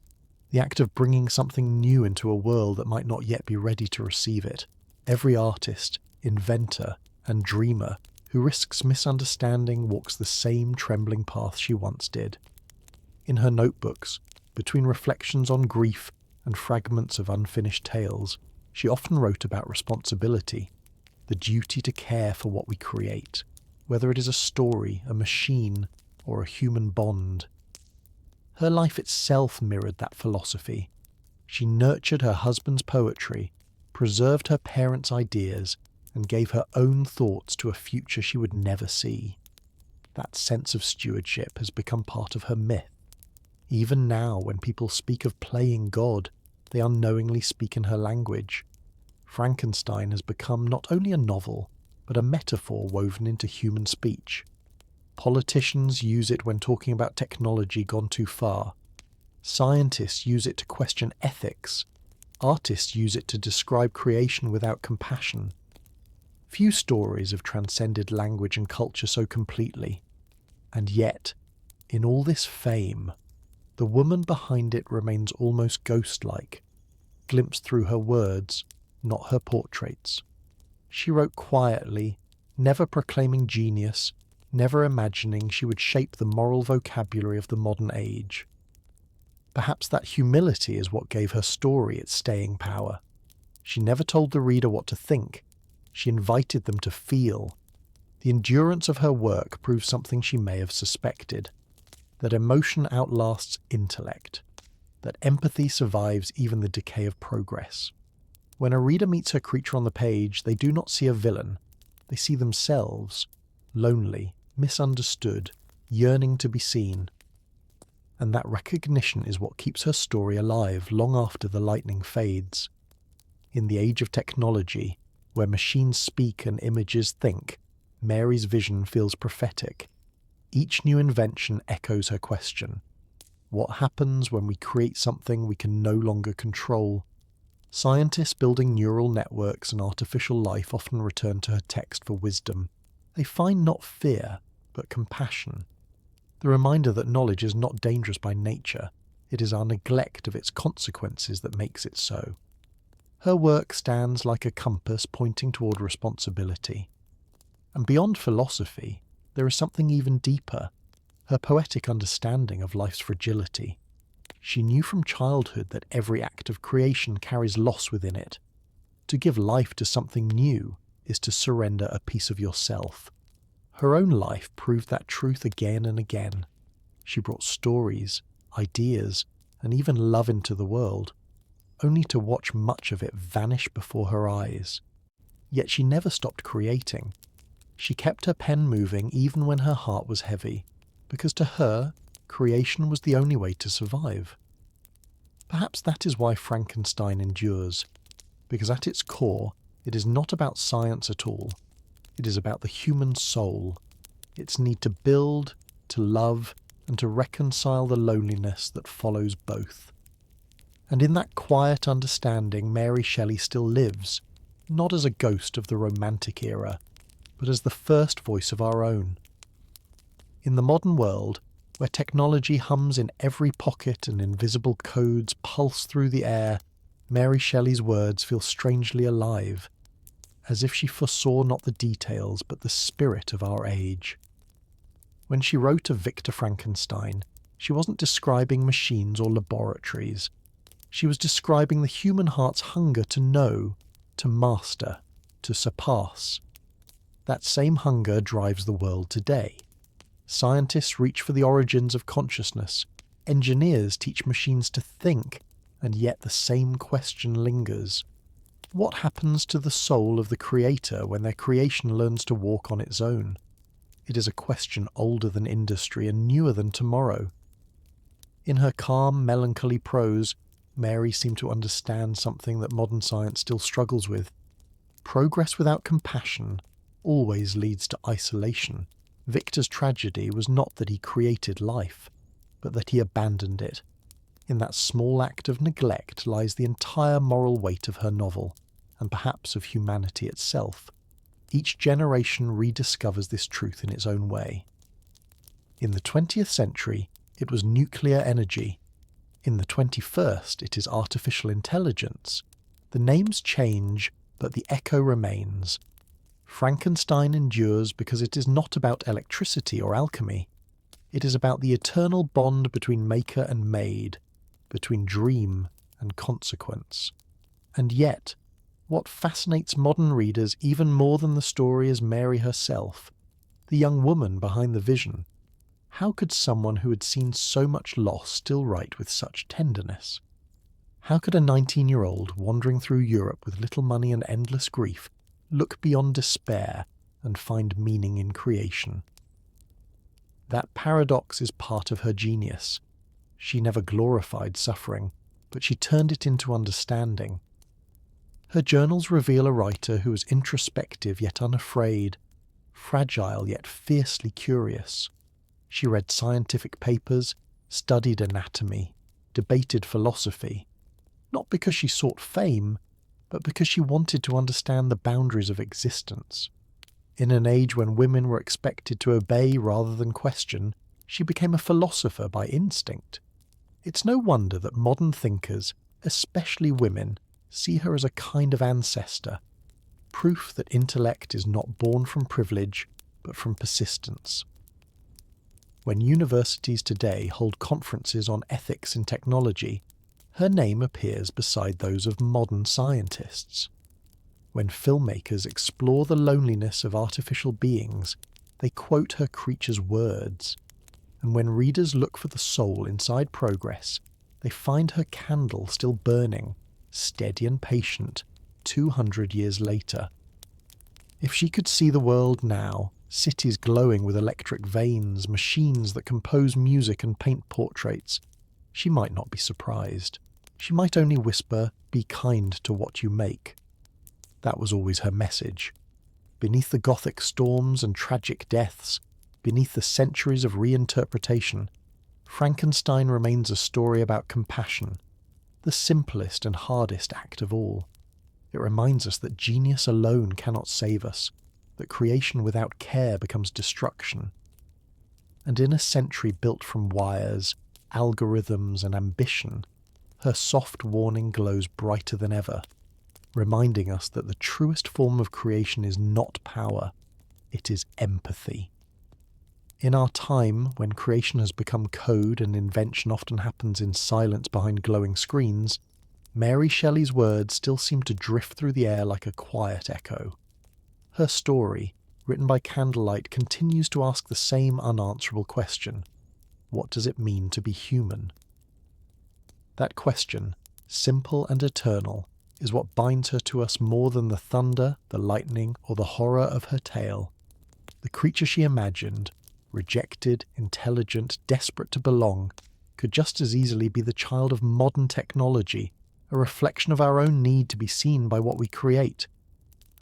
the act of bringing something new into a world that might not yet be ready to receive it. Every artist, inventor, and dreamer who risks misunderstanding walks the same trembling path she once did. In her notebooks, between reflections on grief and fragments of unfinished tales, she often wrote about responsibility, the duty to care for what we create, whether it is a story, a machine, or a human bond. Her life itself mirrored that philosophy. She nurtured her husband's poetry, preserved her parents' ideas, and gave her own thoughts to a future she would never see. That sense of stewardship has become part of her myth. Even now, when people speak of playing God, they unknowingly speak in her language. Frankenstein has become not only a novel, but a metaphor woven into human speech. Politicians use it when talking about technology gone too far. Scientists use it to question ethics. Artists use it to describe creation without compassion. Few stories have transcended language and culture so completely. And yet, in all this fame, the woman behind it remains almost ghost-like, glimpsed through her words, not her portraits. She wrote quietly, never proclaiming genius, never imagining she would shape the moral vocabulary of the modern age. Perhaps that humility is what gave her story its staying power. She never told the reader what to think. She invited them to feel. The endurance of her work proves something she may have suspected, that emotion outlasts intellect, that empathy survives even the decay of progress. When a reader meets her creature on the page, they do not see a villain. They see themselves, lonely, misunderstood, yearning to be seen. And that recognition is what keeps her story alive long after the lightning fades. In the age of technology, where machines speak and images think, Mary's vision feels prophetic. Each new invention echoes her question. What happens when we create something we can no longer control? Scientists building neural networks and artificial life often return to her text for wisdom. They find not fear, but compassion. The reminder that knowledge is not dangerous by nature. It is our neglect of its consequences that makes it so. Her work stands like a compass pointing toward responsibility. And beyond philosophy, there is something even deeper, her poetic understanding of life's fragility. She knew from childhood that every act of creation carries loss within it. To give life to something new, is to surrender a piece of yourself. Her own life proved that truth again and again. She brought stories, ideas, and even love into the world, only to watch much of it vanish before her eyes. Yet she never stopped creating. She kept her pen moving even when her heart was heavy, because to her, creation was the only way to survive. Perhaps that is why Frankenstein endures, because at its core, it is not about science at all. It is about the human soul, its need to build, to love, and to reconcile the loneliness that follows both. And in that quiet understanding, Mary Shelley still lives, not as a ghost of the Romantic era, but as the first voice of our own. In the modern world, where technology hums in every pocket and invisible codes pulse through the air, Mary Shelley's words feel strangely alive, as if she foresaw not the details but the spirit of our age. When she wrote of Victor Frankenstein, she wasn't describing machines or laboratories. She was describing the human heart's hunger to know, to master, to surpass. That same hunger drives the world today. Scientists reach for the origins of consciousness. Engineers teach machines to think, and yet the same question lingers. What happens to the soul of the creator when their creation learns to walk on its own? It is a question older than industry and newer than tomorrow. In her calm, melancholy prose, Mary seemed to understand something that modern science still struggles with. Progress without compassion always leads to isolation. Victor's tragedy was not that he created life, but that he abandoned it. In that small act of neglect lies the entire moral weight of her novel, and perhaps of humanity itself. Each generation rediscovers this truth in its own way. In the 20th century, it was nuclear energy. In the 21st, it is artificial intelligence. The names change, but the echo remains. Frankenstein endures because it is not about electricity or alchemy. It is about the eternal bond between maker and made, between dream and consequence. And yet, what fascinates modern readers even more than the story is Mary herself, the young woman behind the vision. How could someone who had seen so much loss still write with such tenderness? How could a 19-year-old wandering through Europe with little money and endless grief look beyond despair and find meaning in creation? That paradox is part of her genius. She never glorified suffering, but she turned it into understanding. Her journals reveal a writer who was introspective yet unafraid, fragile yet fiercely curious. She read scientific papers, studied anatomy, debated philosophy, not because she sought fame, but because she wanted to understand the boundaries of existence. In an age when women were expected to obey rather than question, she became a philosopher by instinct. It's no wonder that modern thinkers, especially women, see her as a kind of ancestor, proof that intellect is not born from privilege, but from persistence. When universities today hold conferences on ethics in technology, her name appears beside those of modern scientists. When filmmakers explore the loneliness of artificial beings, they quote her creatures' words. And when readers look for the soul inside progress, they find her candle still burning, steady and patient, 200 years later. If she could see the world now, cities glowing with electric veins, machines that compose music and paint portraits, she might not be surprised. She might only whisper, "Be kind to what you make." That was always her message. Beneath the Gothic storms and tragic deaths, beneath the centuries of reinterpretation, Frankenstein remains a story about compassion, the simplest and hardest act of all. It reminds us that genius alone cannot save us, that creation without care becomes destruction. And in a century built from wires, algorithms, and ambition, her soft warning glows brighter than ever, reminding us that the truest form of creation is not power, it is empathy. In our time, when creation has become code and invention often happens in silence behind glowing screens, Mary Shelley's words still seem to drift through the air like a quiet echo. Her story, written by candlelight, continues to ask the same unanswerable question. What does it mean to be human? That question, simple and eternal, is what binds her to us more than the thunder, the lightning, or the horror of her tale. The creature she imagined, rejected, intelligent, desperate to belong, could just as easily be the child of modern technology, a reflection of our own need to be seen by what we create.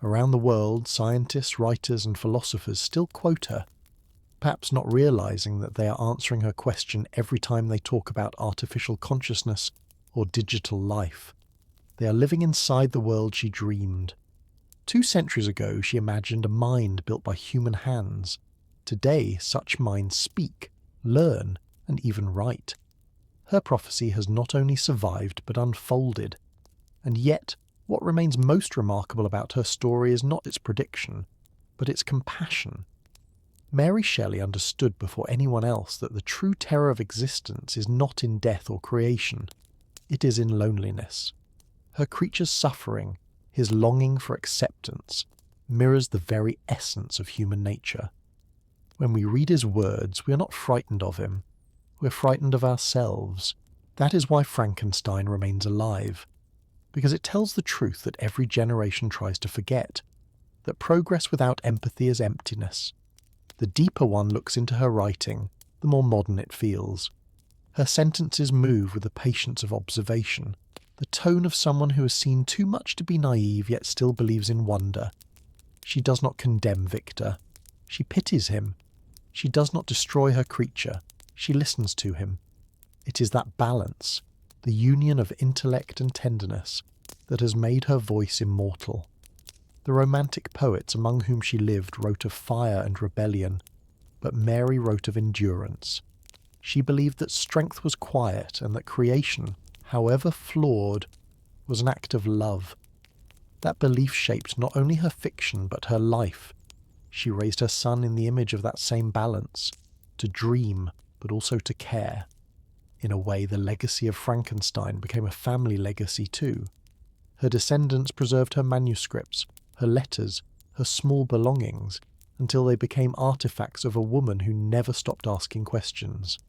Around the world, scientists, writers, and philosophers still quote her, perhaps not realizing that they are answering her question every time they talk about artificial consciousness or digital life. They are living inside the world she dreamed. 2 centuries ago, she imagined a mind built by human hands. Today, such minds speak, learn, and even write. Her prophecy has not only survived but unfolded. And yet, what remains most remarkable about her story is not its prediction, but its compassion. Mary Shelley understood before anyone else that the true terror of existence is not in death or creation. It is in loneliness. Her creature's suffering, his longing for acceptance, mirrors the very essence of human nature. When we read his words, we are not frightened of him. We're frightened of ourselves. That is why Frankenstein remains alive. Because it tells the truth that every generation tries to forget, that progress without empathy is emptiness. The deeper one looks into her writing, the more modern it feels. Her sentences move with the patience of observation, the tone of someone who has seen too much to be naive yet still believes in wonder. She does not condemn Victor. She pities him. She does not destroy her creature. She listens to him. It is that balance, the union of intellect and tenderness, that has made her voice immortal. The romantic poets among whom she lived wrote of fire and rebellion, but Mary wrote of endurance. She believed that strength was quiet and that creation, however flawed, was an act of love. That belief shaped not only her fiction but her life. She raised her son in the image of that same balance, to dream but also to care. In a way, the legacy of Frankenstein became a family legacy too. Her descendants preserved her manuscripts, her letters, her small belongings, until they became artifacts of a woman who never stopped asking questions.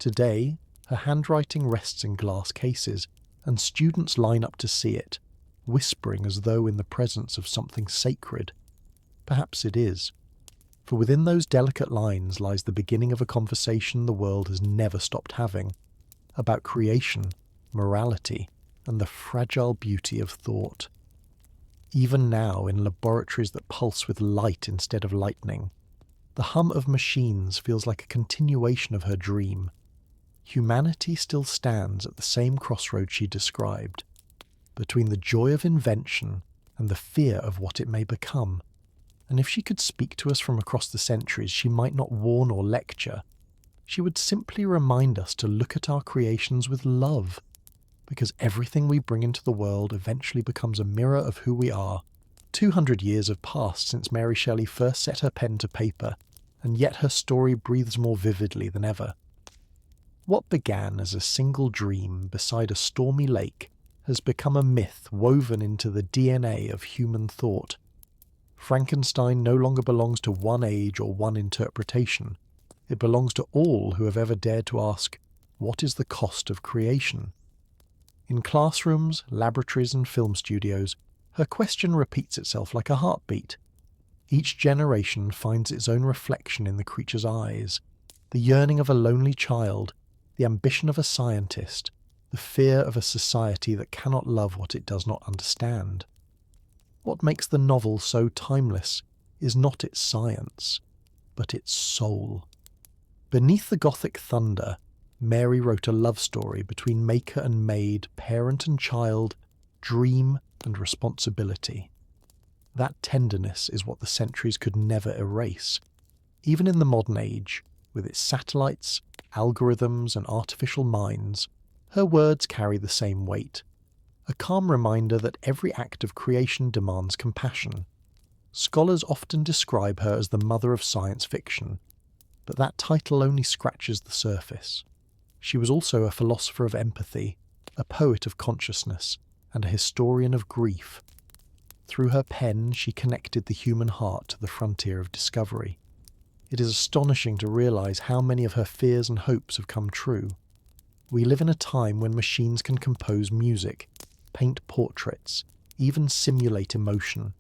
Today, her handwriting rests in glass cases, and students line up to see it, whispering as though in the presence of something sacred. Perhaps it is. For within those delicate lines lies the beginning of a conversation the world has never stopped having, about creation, morality, and the fragile beauty of thought. Even now, in laboratories that pulse with light instead of lightning, the hum of machines feels like a continuation of her dream. Humanity still stands at the same crossroad she described, between the joy of invention and the fear of what it may become. And if she could speak to us from across the centuries, she might not warn or lecture. She would simply remind us to look at our creations with love, because everything we bring into the world eventually becomes a mirror of who we are. 200 years have passed since Mary Shelley first set her pen to paper, and yet her story breathes more vividly than ever. What began as a single dream beside a stormy lake has become a myth woven into the DNA of human thought. Frankenstein no longer belongs to one age or one interpretation. It belongs to all who have ever dared to ask, what is the cost of creation? In classrooms, laboratories, and film studios, her question repeats itself like a heartbeat. Each generation finds its own reflection in the creature's eyes, the yearning of a lonely child, the ambition of a scientist, the fear of a society that cannot love what it does not understand. What makes the novel so timeless is not its science, but its soul. Beneath the Gothic thunder, Mary wrote a love story between maker and maid, parent and child, dream and responsibility. That tenderness is what the centuries could never erase. Even in the modern age, with its satellites, algorithms, and artificial minds, her words carry the same weight. A calm reminder that every act of creation demands compassion. Scholars often describe her as the mother of science fiction, but that title only scratches the surface. She was also a philosopher of empathy, a poet of consciousness, and a historian of grief. Through her pen, she connected the human heart to the frontier of discovery. It is astonishing to realize how many of her fears and hopes have come true. We live in a time when machines can compose music, paint portraits, even simulate emotion.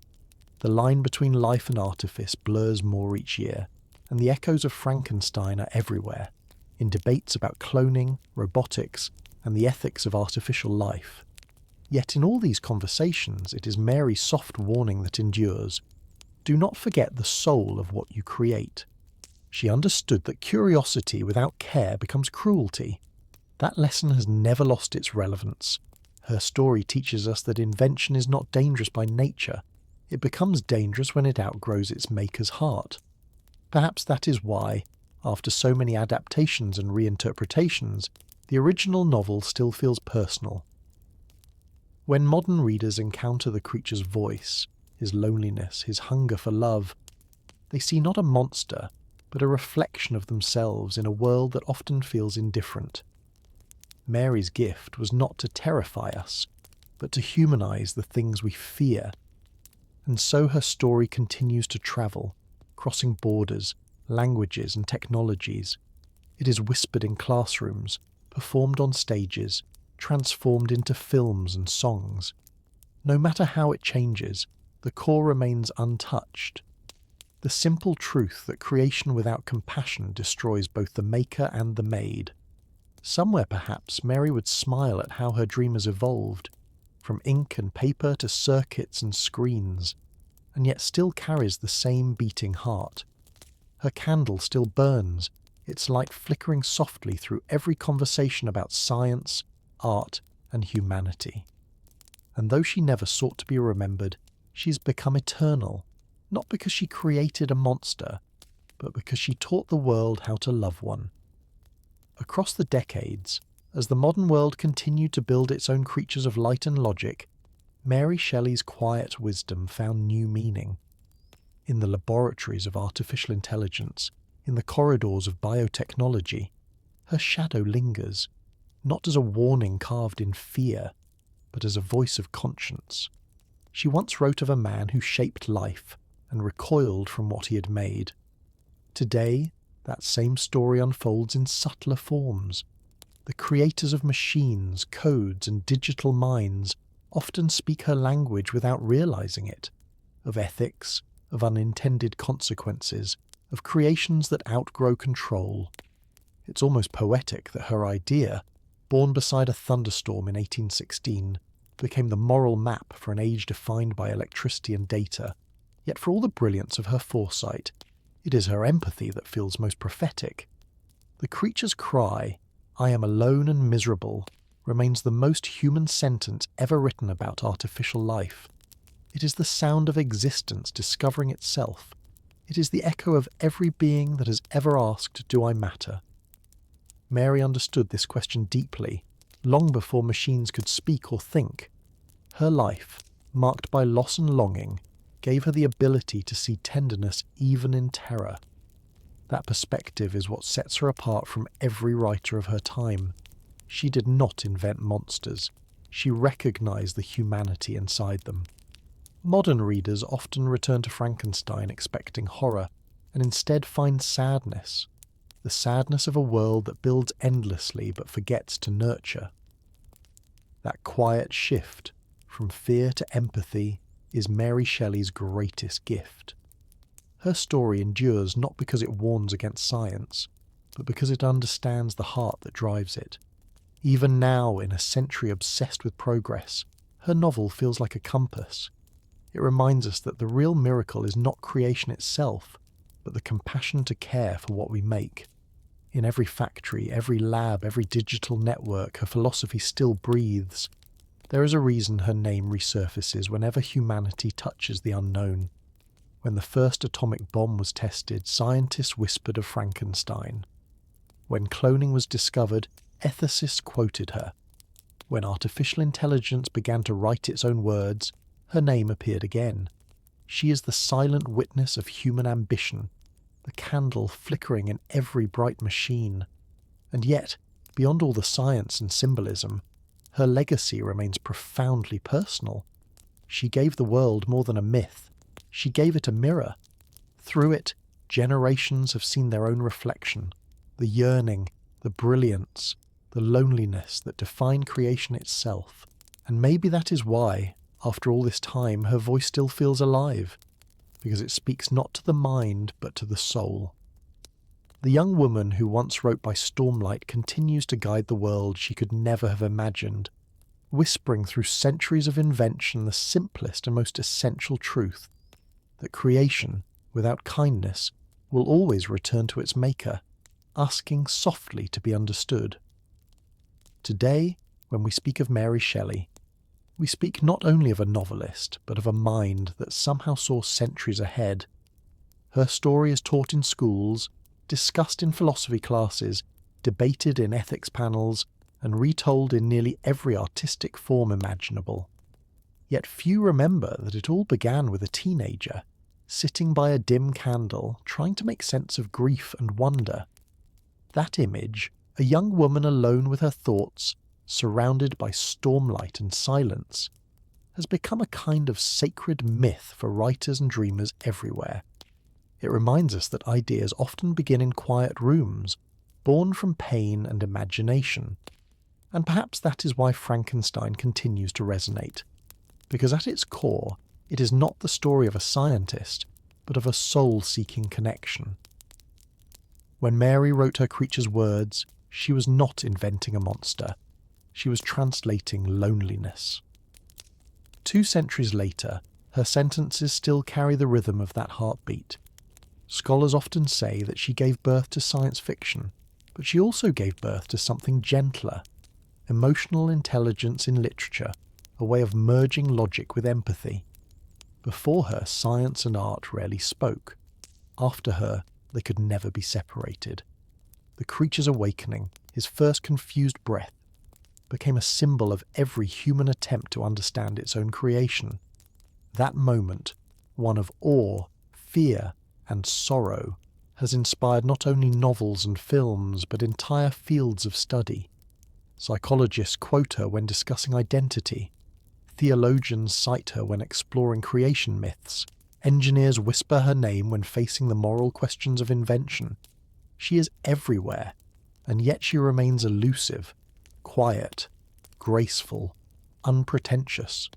The line between life and artifice blurs more each year, and the echoes of Frankenstein are everywhere, in debates about cloning, robotics, and the ethics of artificial life. Yet in all these conversations, it is Mary's soft warning that endures. Do not forget the soul of what you create. She understood that curiosity without care becomes cruelty. That lesson has never lost its relevance. Her story teaches us that invention is not dangerous by nature. It becomes dangerous when it outgrows its maker's heart. Perhaps that is why, after so many adaptations and reinterpretations, the original novel still feels personal. When modern readers encounter the creature's voice, his loneliness, his hunger for love, they see not a monster, but a reflection of themselves in a world that often feels indifferent. Mary's gift was not to terrify us, but to humanize the things we fear. And so her story continues to travel, crossing borders, languages and technologies. It is whispered in classrooms, performed on stages, transformed into films and songs. No matter how it changes, the core remains untouched. The simple truth that creation without compassion destroys both the maker and the made. Somewhere perhaps Mary would smile at how her dream has evolved, from ink and paper to circuits and screens, and yet still carries the same beating heart. Her candle still burns, its light flickering softly through every conversation about science, art, and humanity. And though she never sought to be remembered, she's become eternal, not because she created a monster, but because she taught the world how to love one. Across the decades, as the modern world continued to build its own creatures of light and logic, Mary Shelley's quiet wisdom found new meaning. In the laboratories of artificial intelligence, in the corridors of biotechnology, her shadow lingers, not as a warning carved in fear, but as a voice of conscience. She once wrote of a man who shaped life and recoiled from what he had made. Today, that same story unfolds in subtler forms. The creators of machines, codes, and digital minds often speak her language without realizing it, of ethics, of unintended consequences, of creations that outgrow control. It's almost poetic that her idea, born beside a thunderstorm in 1816, became the moral map for an age defined by electricity and data. Yet for all the brilliance of her foresight, it is her empathy that feels most prophetic. The creature's cry, "I am alone and miserable," remains the most human sentence ever written about artificial life. It is the sound of existence discovering itself. It is the echo of every being that has ever asked, "Do I matter?" Mary understood this question deeply, long before machines could speak or think. Her life, marked by loss and longing, gave her the ability to see tenderness even in terror. That perspective is what sets her apart from every writer of her time. She did not invent monsters. She recognized the humanity inside them. Modern readers often return to Frankenstein expecting horror, and instead find sadness. The sadness of a world that builds endlessly but forgets to nurture. That quiet shift from fear to empathy is Mary Shelley's greatest gift. Her story endures not because it warns against science, but because it understands the heart that drives it. Even now, in a century obsessed with progress, her novel feels like a compass. It reminds us that the real miracle is not creation itself, but the compassion to care for what we make. In every factory, every lab, every digital network, her philosophy still breathes. There is a reason her name resurfaces whenever humanity touches the unknown. When the first atomic bomb was tested, scientists whispered of Frankenstein. When cloning was discovered, ethicists quoted her. When artificial intelligence began to write its own words, her name appeared again. She is the silent witness of human ambition, the candle flickering in every bright machine. And yet, beyond all the science and symbolism, her legacy remains profoundly personal. She gave the world more than a myth. She gave it a mirror. Through it, generations have seen their own reflection, the yearning, the brilliance, the loneliness that define creation itself. And maybe that is why, after all this time, her voice still feels alive, because it speaks not to the mind but to the soul. The young woman who once wrote by stormlight continues to guide the world she could never have imagined, whispering through centuries of invention the simplest and most essential truth, that creation, without kindness, will always return to its maker, asking softly to be understood. Today, when we speak of Mary Shelley, we speak not only of a novelist, but of a mind that somehow saw centuries ahead. Her story is taught in schools, discussed in philosophy classes, debated in ethics panels, and retold in nearly every artistic form imaginable. Yet few remember that it all began with a teenager, sitting by a dim candle, trying to make sense of grief and wonder. That image, a young woman alone with her thoughts, surrounded by stormlight and silence, has become a kind of sacred myth for writers and dreamers everywhere. It reminds us that ideas often begin in quiet rooms, born from pain and imagination. And perhaps that is why Frankenstein continues to resonate, because at its core, it is not the story of a scientist, but of a soul-seeking connection. When Mary wrote her creature's words, she was not inventing a monster. She was translating loneliness. 2 centuries later, her sentences still carry the rhythm of that heartbeat. Scholars often say that she gave birth to science fiction, but she also gave birth to something gentler, emotional intelligence in literature, a way of merging logic with empathy. Before her, science and art rarely spoke. After her, they could never be separated. The creature's awakening, his first confused breath, became a symbol of every human attempt to understand its own creation. That moment, one of awe, fear, and sorrow, has inspired not only novels and films, but entire fields of study. Psychologists quote her when discussing identity. Theologians cite her when exploring creation myths. Engineers whisper her name when facing the moral questions of invention. She is everywhere, and yet she remains elusive, quiet, graceful, unpretentious.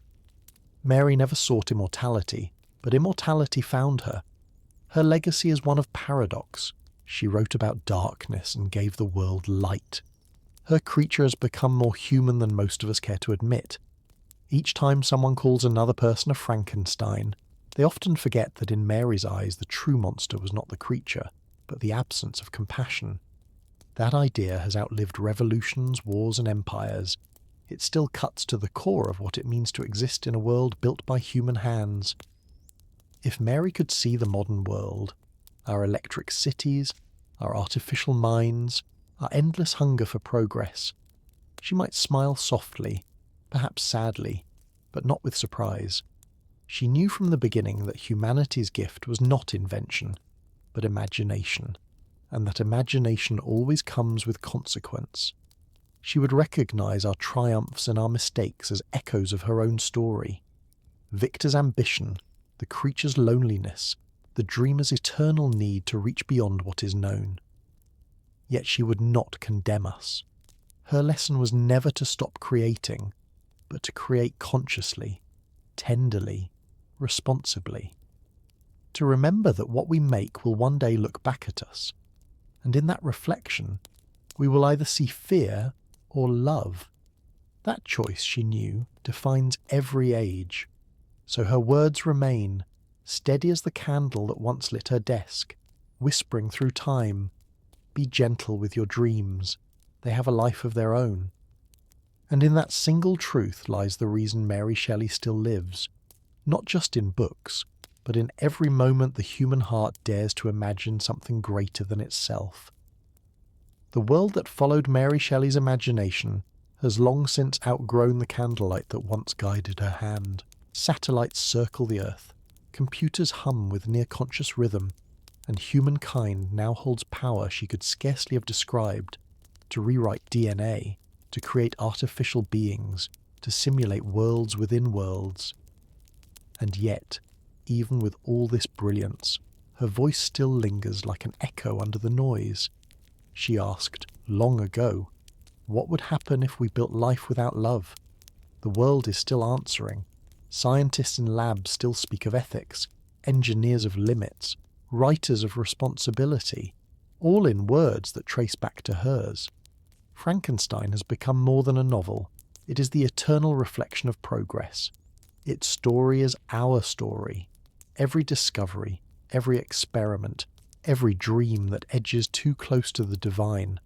Mary never sought immortality, but immortality found her. Her legacy is one of paradox. She wrote about darkness and gave the world light. Her creature has become more human than most of us care to admit. Each time someone calls another person a Frankenstein, they often forget that in Mary's eyes the true monster was not the creature, but the absence of compassion. That idea has outlived revolutions, wars, and empires. It still cuts to the core of what it means to exist in a world built by human hands. If Mary could see the modern world, our electric cities, our artificial minds, our endless hunger for progress, she might smile softly, perhaps sadly, but not with surprise. She knew from the beginning that humanity's gift was not invention, but imagination, and that imagination always comes with consequence. She would recognize our triumphs and our mistakes as echoes of her own story. Victor's ambition, the creature's loneliness, the dreamer's eternal need to reach beyond what is known. Yet she would not condemn us. Her lesson was never to stop creating, but to create consciously, tenderly, responsibly. To remember that what we make will one day look back at us, and in that reflection, we will either see fear or love. That choice, she knew, defines every age. So her words remain, steady as the candle that once lit her desk, whispering through time, "Be gentle with your dreams. They have a life of their own." And in that single truth lies the reason Mary Shelley still lives, not just in books, but in every moment the human heart dares to imagine something greater than itself. The world that followed Mary Shelley's imagination has long since outgrown the candlelight that once guided her hand. Satellites circle the Earth, computers hum with near-conscious rhythm, and humankind now holds power she could scarcely have described, to rewrite DNA, to create artificial beings, to simulate worlds within worlds. And yet, even with all this brilliance, her voice still lingers like an echo under the noise. She asked, long ago, what would happen if we built life without love? The world is still answering. Scientists in labs still speak of ethics, engineers of limits, writers of responsibility, all in words that trace back to hers. Frankenstein has become more than a novel. It is the eternal reflection of progress. Its story is our story. Every discovery, every experiment, every dream that edges too close to the divine.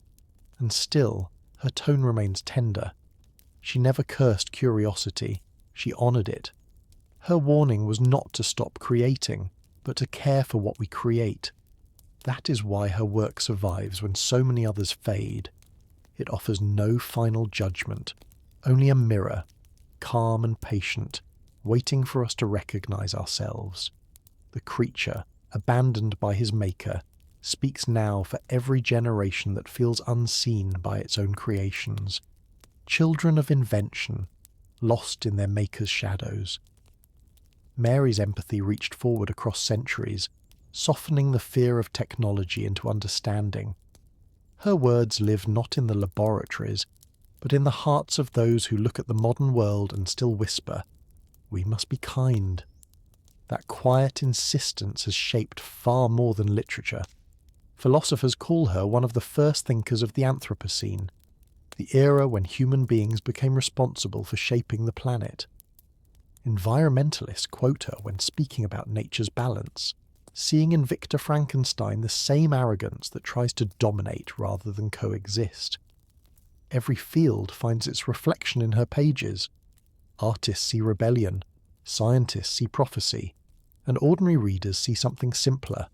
And still, her tone remains tender. She never cursed curiosity. She honoured it. Her warning was not to stop creating, but to care for what we create. That is why her work survives when so many others fade. It offers no final judgment, only a mirror, calm and patient, waiting for us to recognise ourselves. The creature, abandoned by his maker, speaks now for every generation that feels unseen by its own creations. Children of invention, lost in their maker's shadows. Mary's empathy reached forward across centuries, softening the fear of technology into understanding. Her words live not in the laboratories, but in the hearts of those who look at the modern world and still whisper, "We must be kind." That quiet insistence has shaped far more than literature. Philosophers call her one of the first thinkers of the Anthropocene, the era when human beings became responsible for shaping the planet. Environmentalists quote her when speaking about nature's balance, seeing in Victor Frankenstein the same arrogance that tries to dominate rather than coexist. Every field finds its reflection in her pages. Artists see rebellion, scientists see prophecy, and ordinary readers see something simpler,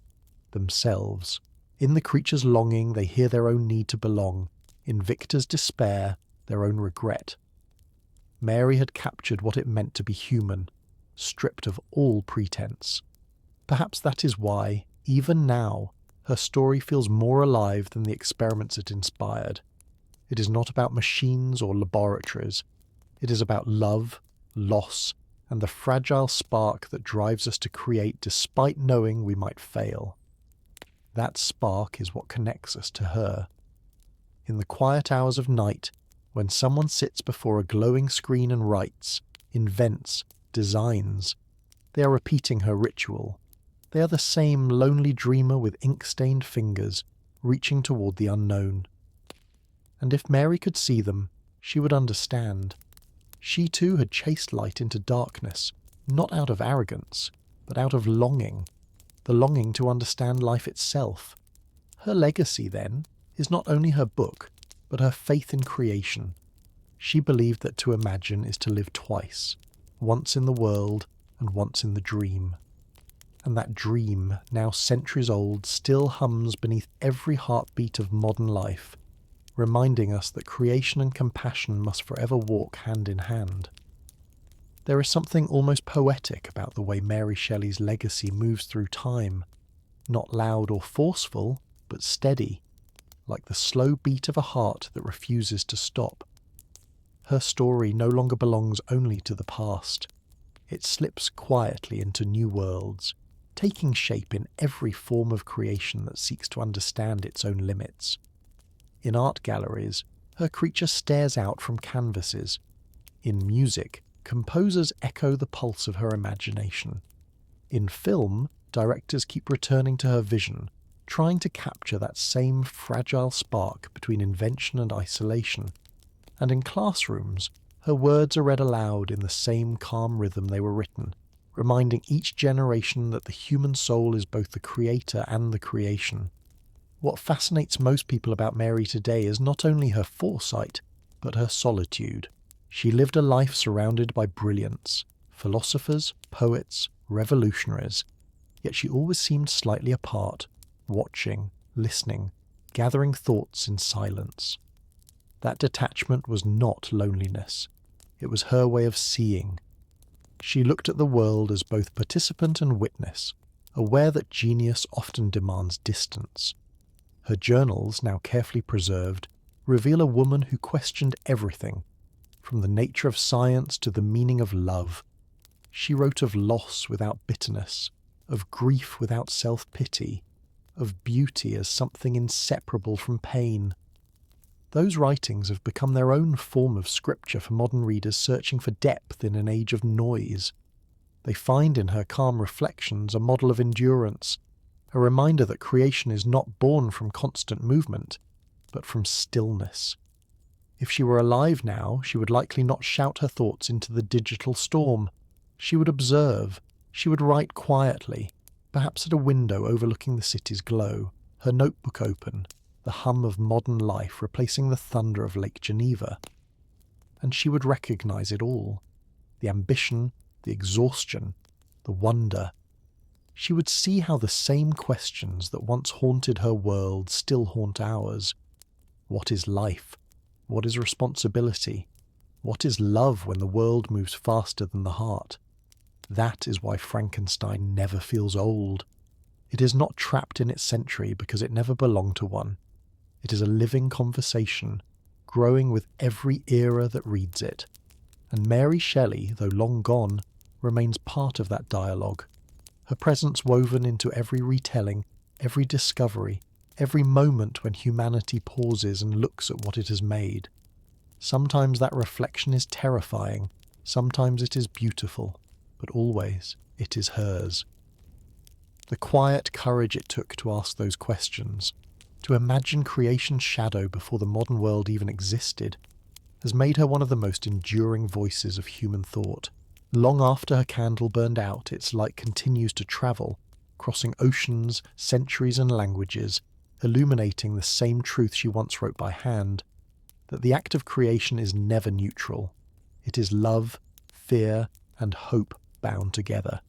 themselves. In the creature's longing they hear their own need to belong, in Victor's despair, their own regret. Mary had captured what it meant to be human, stripped of all pretense. Perhaps that is why, even now, her story feels more alive than the experiments it inspired. It is not about machines or laboratories. It is about love, loss, and the fragile spark that drives us to create despite knowing we might fail. That spark is what connects us to her. In the quiet hours of night, when someone sits before a glowing screen and writes, invents, designs, they are repeating her ritual. They are the same lonely dreamer with ink-stained fingers, reaching toward the unknown. And if Mary could see them, she would understand. She too had chased light into darkness, not out of arrogance, but out of longing, the longing to understand life itself. Her legacy, then, is not only her book, but her faith in creation. She believed that to imagine is to live twice, once in the world and once in the dream. And that dream, now centuries old, still hums beneath every heartbeat of modern life, reminding us that creation and compassion must forever walk hand in hand. There is something almost poetic about the way Mary Shelley's legacy moves through time, not loud or forceful, but steady, like the slow beat of a heart that refuses to stop. Her story no longer belongs only to the past. It slips quietly into new worlds, taking shape in every form of creation that seeks to understand its own limits. In art galleries, her creature stares out from canvases. In music, composers echo the pulse of her imagination. In film, directors keep returning to her vision, trying to capture that same fragile spark between invention and isolation. And in classrooms, her words are read aloud in the same calm rhythm they were written, reminding each generation that the human soul is both the creator and the creation. What fascinates most people about Mary today is not only her foresight, but her solitude. She lived a life surrounded by brilliance, philosophers, poets, revolutionaries, yet she always seemed slightly apart, watching, listening, gathering thoughts in silence. That detachment was not loneliness. It was her way of seeing. She looked at the world as both participant and witness, aware that genius often demands distance. Her journals, now carefully preserved, reveal a woman who questioned everything, from the nature of science to the meaning of love. She wrote of loss without bitterness, of grief without self-pity, of beauty as something inseparable from pain. Those writings have become their own form of scripture for modern readers searching for depth in an age of noise. They find in her calm reflections a model of endurance, a reminder that creation is not born from constant movement, but from stillness. If she were alive now, she would likely not shout her thoughts into the digital storm. She would observe, she would write quietly, perhaps at a window overlooking the city's glow, her notebook open, the hum of modern life replacing the thunder of Lake Geneva. And she would recognize it all, the ambition, the exhaustion, the wonder. She would see how the same questions that once haunted her world still haunt ours. What is life? What is responsibility? What is love when the world moves faster than the heart? That is why Frankenstein never feels old. It is not trapped in its century because it never belonged to one. It is a living conversation, growing with every era that reads it. And Mary Shelley, though long gone, remains part of that dialogue. Her presence woven into every retelling, every discovery, every moment when humanity pauses and looks at what it has made. Sometimes that reflection is terrifying, sometimes it is beautiful, but always it is hers. The quiet courage it took to ask those questions, to imagine creation's shadow before the modern world even existed, has made her one of the most enduring voices of human thought. Long after her candle burned out, its light continues to travel, crossing oceans, centuries and languages, illuminating the same truth she once wrote by hand, that the act of creation is never neutral. It is love, fear, and hope bound together.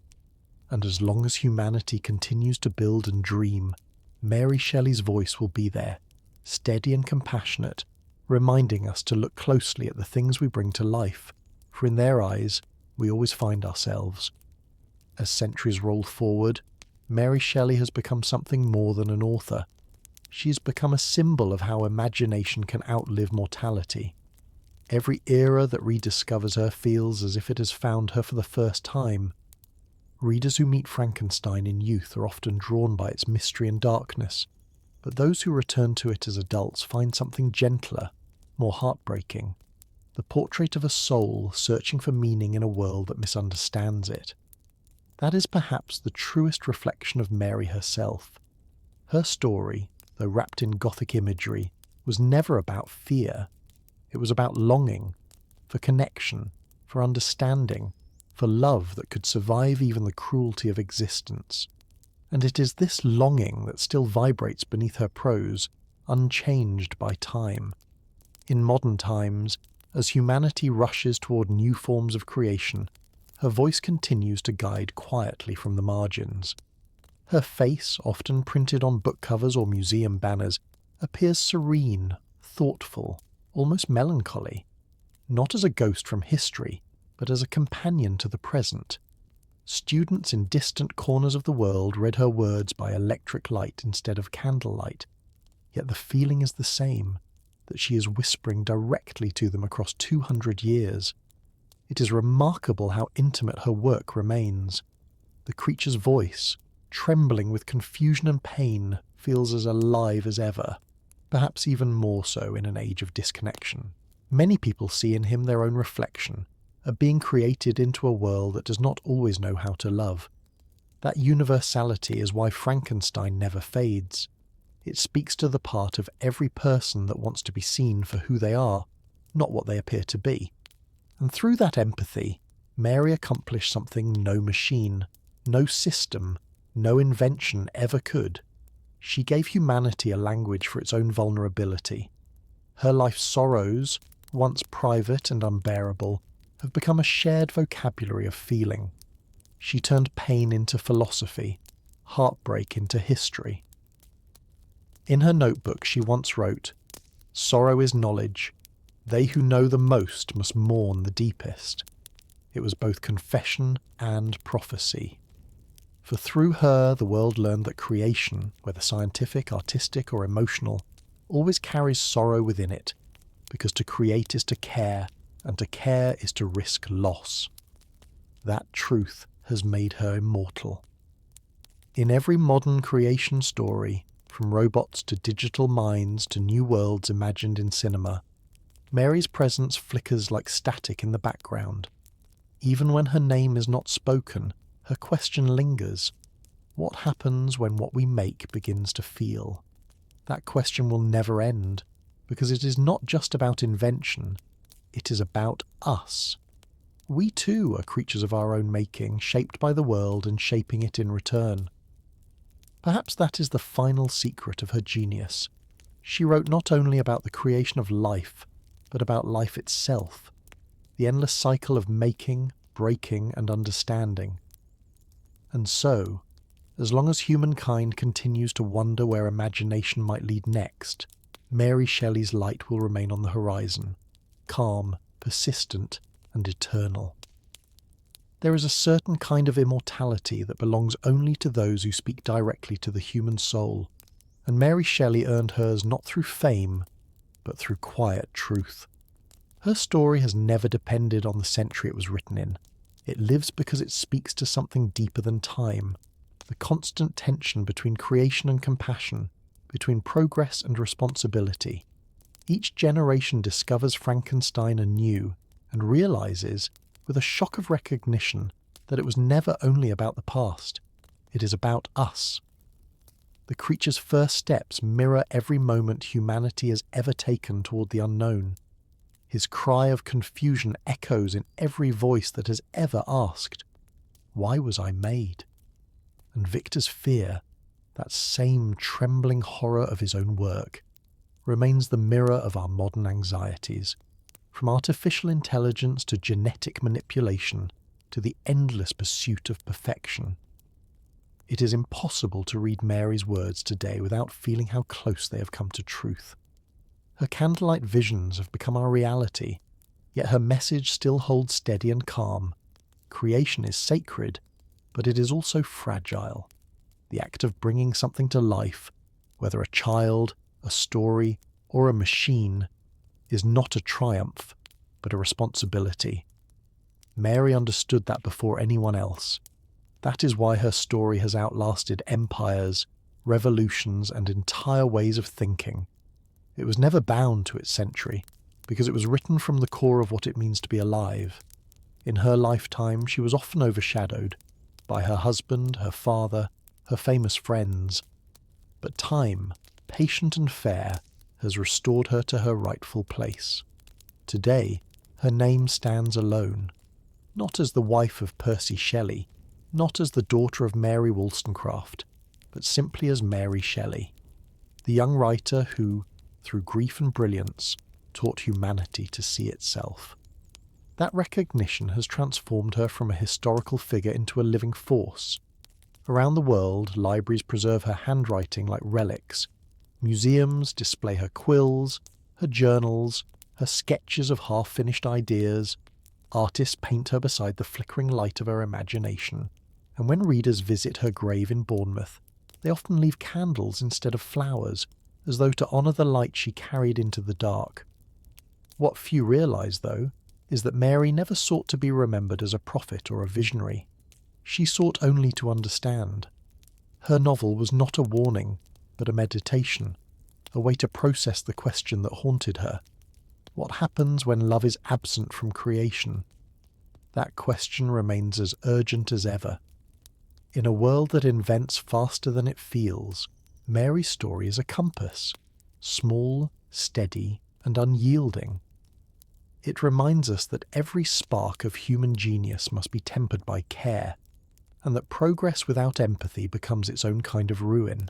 And as long as humanity continues to build and dream, Mary Shelley's voice will be there, steady and compassionate, reminding us to look closely at the things we bring to life, for in their eyes, we always find ourselves. As centuries roll forward, Mary Shelley has become something more than an author. She has become a symbol of how imagination can outlive mortality. Every era that rediscovers her feels as if it has found her for the first time. Readers who meet Frankenstein in youth are often drawn by its mystery and darkness, but those who return to it as adults find something gentler, more heartbreaking. The portrait of a soul searching for meaning in a world that misunderstands it. That is perhaps the truest reflection of Mary herself. Her story, though wrapped in Gothic imagery, was never about fear. It was about longing, for connection, for understanding, for love that could survive even the cruelty of existence. And it is this longing that still vibrates beneath her prose, unchanged by time. In modern times, as humanity rushes toward new forms of creation, her voice continues to guide quietly from the margins. Her face, often printed on book covers or museum banners, appears serene, thoughtful, almost melancholy, not as a ghost from history, but as a companion to the present. Students in distant corners of the world read her words by electric light instead of candlelight, yet the feeling is the same, that she is whispering directly to them across 200 years. It is remarkable how intimate her work remains. The creature's voice, trembling with confusion and pain, feels as alive as ever, perhaps even more so in an age of disconnection. Many people see in him their own reflection, a being created into a world that does not always know how to love. That universality is why Frankenstein never fades. It speaks to the part of every person that wants to be seen for who they are, not what they appear to be. And through that empathy, Mary accomplished something no machine, no system, no invention ever could. She gave humanity a language for its own vulnerability. Her life's sorrows, once private and unbearable, have become a shared vocabulary of feeling. She turned pain into philosophy, heartbreak into history. In her notebook she once wrote, "Sorrow is knowledge. They who know the most must mourn the deepest." It was both confession and prophecy. For through her the world learned that creation, whether scientific, artistic or emotional, always carries sorrow within it, because to create is to care, and to care is to risk loss. that truth has made her immortal. In every modern creation story, from robots to digital minds to new worlds imagined in cinema, Mary's presence flickers like static in the background. Even when her name is not spoken, her question lingers. What happens when what we make begins to feel? That question will never end, because it is not just about invention, it is about us. We too are creatures of our own making, shaped by the world and shaping it in return. Perhaps that is the final secret of her genius. She wrote not only about the creation of life, but about life itself, the endless cycle of making, breaking, and understanding. And so, as long as humankind continues to wonder where imagination might lead next, Mary Shelley's light will remain on the horizon, calm, persistent, and eternal. There is a certain kind of immortality that belongs only to those who speak directly to the human soul, and Mary Shelley earned hers not through fame, but through quiet truth. Her story has never depended on the century it was written in. It lives because it speaks to something deeper than time, the constant tension between creation and compassion, between progress and responsibility. Each generation discovers Frankenstein anew and realizes, with a shock of recognition, that it was never only about the past. It is about us. The creature's first steps mirror every moment humanity has ever taken toward the unknown. His cry of confusion echoes in every voice that has ever asked, "Why was I made?" And Victor's fear, that same trembling horror of his own work, remains the mirror of our modern anxieties. From artificial intelligence to genetic manipulation to the endless pursuit of perfection. It is impossible to read Mary's words today without feeling how close they have come to truth. Her candlelight visions have become our reality, yet her message still holds steady and calm. Creation is sacred, but it is also fragile. The act of bringing something to life, whether a child, a story, or a machine, is not a triumph, but a responsibility. Mary understood that before anyone else. That is why her story has outlasted empires, revolutions, and entire ways of thinking. It was never bound to its century, because it was written from the core of what it means to be alive. In her lifetime, she was often overshadowed by her husband, her father, her famous friends. But time, patient and fair, has restored her to her rightful place. Today, her name stands alone, not as the wife of Percy Shelley, not as the daughter of Mary Wollstonecraft, but simply as Mary Shelley, the young writer who, through grief and brilliance, taught humanity to see itself. That recognition has transformed her from a historical figure into a living force. Around the world, libraries preserve her handwriting like relics. Museums display her quills, her journals, her sketches of half-finished ideas. Artists paint her beside the flickering light of her imagination. And when readers visit her grave in Bournemouth, they often leave candles instead of flowers, as though to honour the light she carried into the dark. What few realise, though, is that Mary never sought to be remembered as a prophet or a visionary. She sought only to understand. Her novel was not a warning, but a meditation, a way to process the question that haunted her. What happens when love is absent from creation? That question remains as urgent as ever. In a world that invents faster than it feels, Mary's story is a compass, small, steady, and unyielding. It reminds us that every spark of human genius must be tempered by care, and that progress without empathy becomes its own kind of ruin.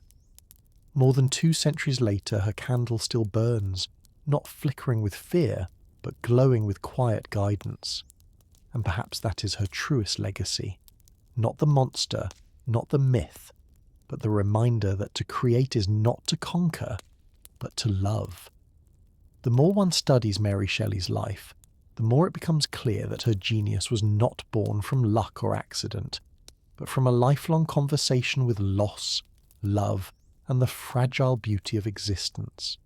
More than 2 centuries later, her candle still burns, not flickering with fear, but glowing with quiet guidance. And perhaps that is her truest legacy. Not the monster, not the myth, but the reminder that to create is not to conquer, but to love. The more one studies Mary Shelley's life, the more it becomes clear that her genius was not born from luck or accident, but from a lifelong conversation with loss, love, and the fragile beauty of existence.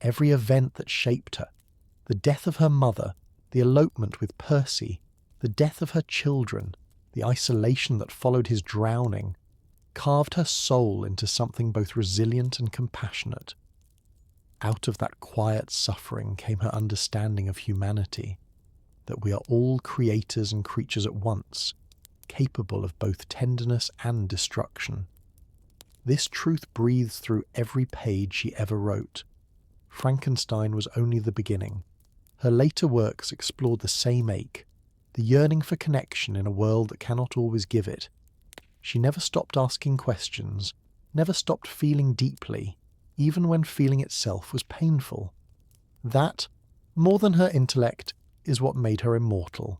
Every event that shaped her, the death of her mother, the elopement with Percy, the death of her children, the isolation that followed his drowning, carved her soul into something both resilient and compassionate. Out of that quiet suffering came her understanding of humanity, that we are all creators and creatures at once, capable of both tenderness and destruction. This truth breathes through every page she ever wrote. Frankenstein was only the beginning. Her later works explored the same ache, the yearning for connection in a world that cannot always give it. She never stopped asking questions, never stopped feeling deeply, even when feeling itself was painful. That, more than her intellect, is what made her immortal.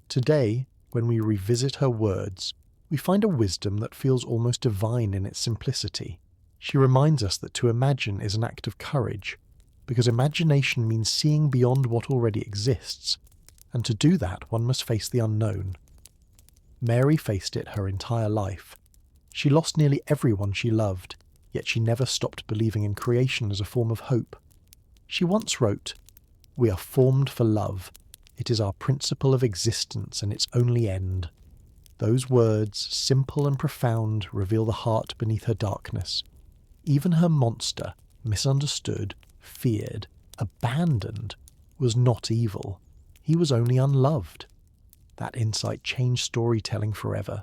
Today, when we revisit her words, we find a wisdom that feels almost divine in its simplicity. She reminds us that to imagine is an act of courage, because imagination means seeing beyond what already exists, and to do that one must face the unknown. Mary faced it her entire life. She lost nearly everyone she loved, yet she never stopped believing in creation as a form of hope. She once wrote, "We are formed for love. It is our principle of existence and its only end." Those words, simple and profound, reveal the heart beneath her darkness. Even her monster, misunderstood, feared, abandoned, was not evil. He was only unloved. That insight changed storytelling forever.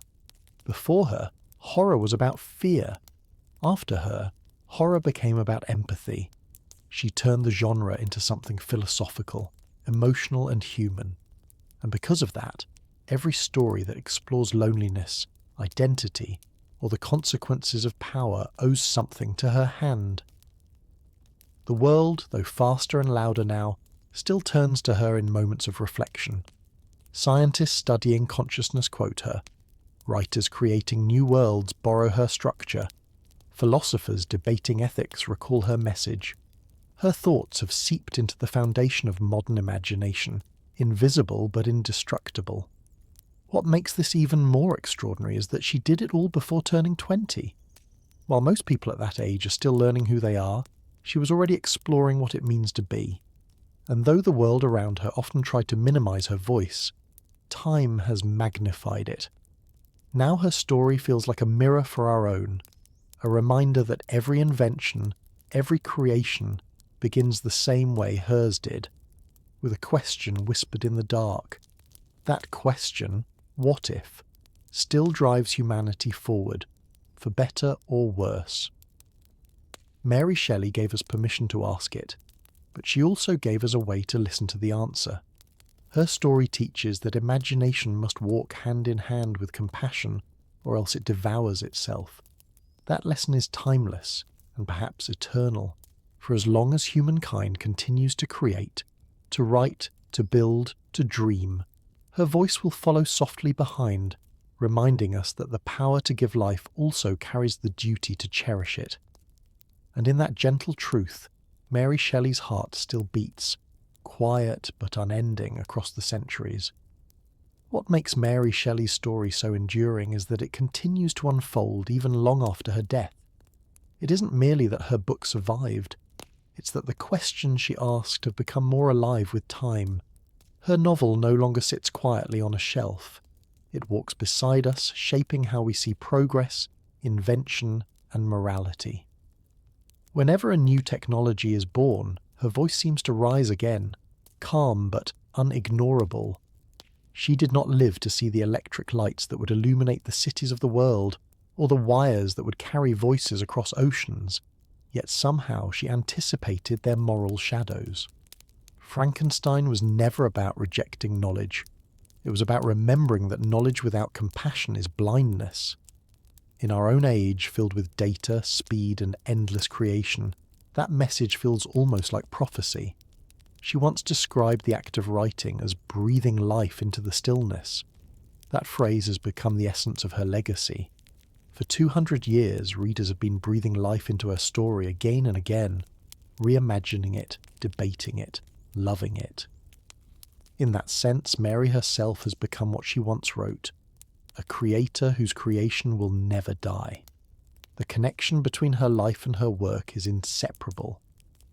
Before her, horror was about fear. After her, horror became about empathy. She turned the genre into something philosophical, emotional and human. And because of that, every story that explores loneliness, identity, or the consequences of power owes something to her hand. The world, though faster and louder now, still turns to her in moments of reflection. Scientists studying consciousness quote her. Writers creating new worlds borrow her structure. Philosophers debating ethics recall her message. Her thoughts have seeped into the foundation of modern imagination, invisible but indestructible. What makes this even more extraordinary is that she did it all before turning 20. While most people at that age are still learning who they are, she was already exploring what it means to be. And though the world around her often tried to minimize her voice, time has magnified it. Now her story feels like a mirror for our own, a reminder that every invention, every creation, begins the same way hers did, with a question whispered in the dark. That question, what if, still drives humanity forward, for better or worse. Mary Shelley gave us permission to ask it, but she also gave us a way to listen to the answer. Her story teaches that imagination must walk hand in hand with compassion, or else it devours itself. That lesson is timeless, and perhaps eternal, for as long as humankind continues to create, to write, to build, to dream, her voice will follow softly behind, reminding us that the power to give life also carries the duty to cherish it. And in that gentle truth, Mary Shelley's heart still beats, quiet but unending across the centuries. What makes Mary Shelley's story so enduring is that it continues to unfold even long after her death. It isn't merely that her book survived, it's that the questions she asked have become more alive with time. Her novel no longer sits quietly on a shelf. It walks beside us, shaping how we see progress, invention, and morality. Whenever a new technology is born, her voice seems to rise again, calm but unignorable. She did not live to see the electric lights that would illuminate the cities of the world, or the wires that would carry voices across oceans, yet somehow she anticipated their moral shadows. Frankenstein was never about rejecting knowledge. It was about remembering that knowledge without compassion is blindness. In our own age, filled with data, speed, and endless creation, that message feels almost like prophecy. She once described the act of writing as breathing life into the stillness. That phrase has become the essence of her legacy. For 200 years, readers have been breathing life into her story again and again, reimagining it, debating it, loving it. In that sense, Mary herself has become what she once wrote, a creator whose creation will never die. The connection between her life and her work is inseparable.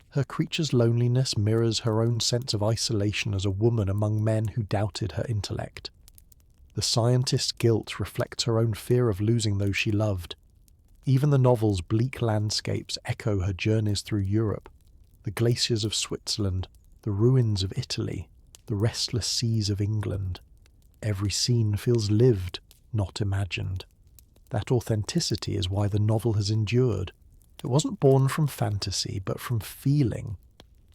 Her creature's loneliness mirrors her own sense of isolation as a woman among men who doubted her intellect. The scientist's guilt reflects her own fear of losing those she loved. Even the novel's bleak landscapes echo her journeys through Europe, the glaciers of Switzerland, the ruins of Italy, the restless seas of England. Every scene feels lived, not imagined. That authenticity is why the novel has endured. It wasn't born from fantasy, but from feeling,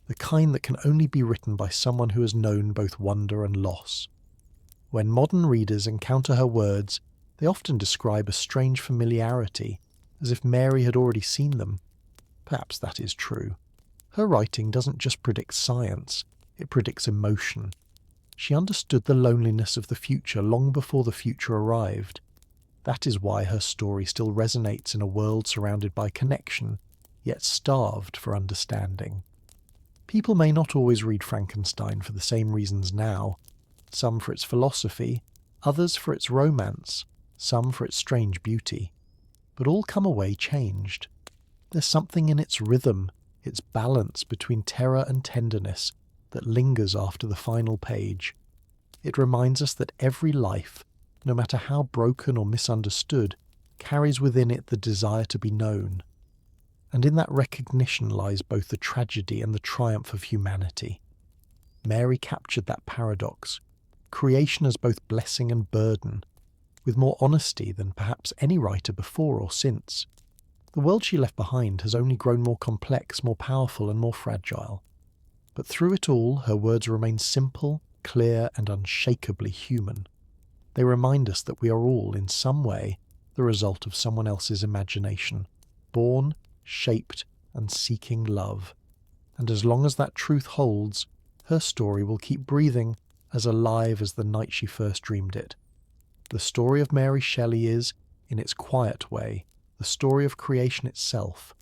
the kind that can only be written by someone who has known both wonder and loss. When modern readers encounter her words, they often describe a strange familiarity, as if Mary had already seen them. Perhaps that is true. Her writing doesn't just predict science, it predicts emotion. She understood the loneliness of the future long before the future arrived. That is why her story still resonates in a world surrounded by connection, yet starved for understanding. People may not always read Frankenstein for the same reasons now, some for its philosophy, others for its romance, some for its strange beauty, but all come away changed. There's something in its rhythm, its balance between terror and tenderness, that lingers after the final page. It reminds us that every life, no matter how broken or misunderstood, carries within it the desire to be known. And in that recognition lies both the tragedy and the triumph of humanity. Mary captured that paradox, creation as both blessing and burden, with more honesty than perhaps any writer before or since. The world she left behind has only grown more complex, more powerful, and more fragile. But through it all, her words remain simple, clear, and unshakably human. They remind us that we are all, in some way, the result of someone else's imagination, born, shaped, and seeking love. And as long as that truth holds, her story will keep breathing, as alive as the night she first dreamed it. The story of Mary Shelley is, in its quiet way, the story of creation itself,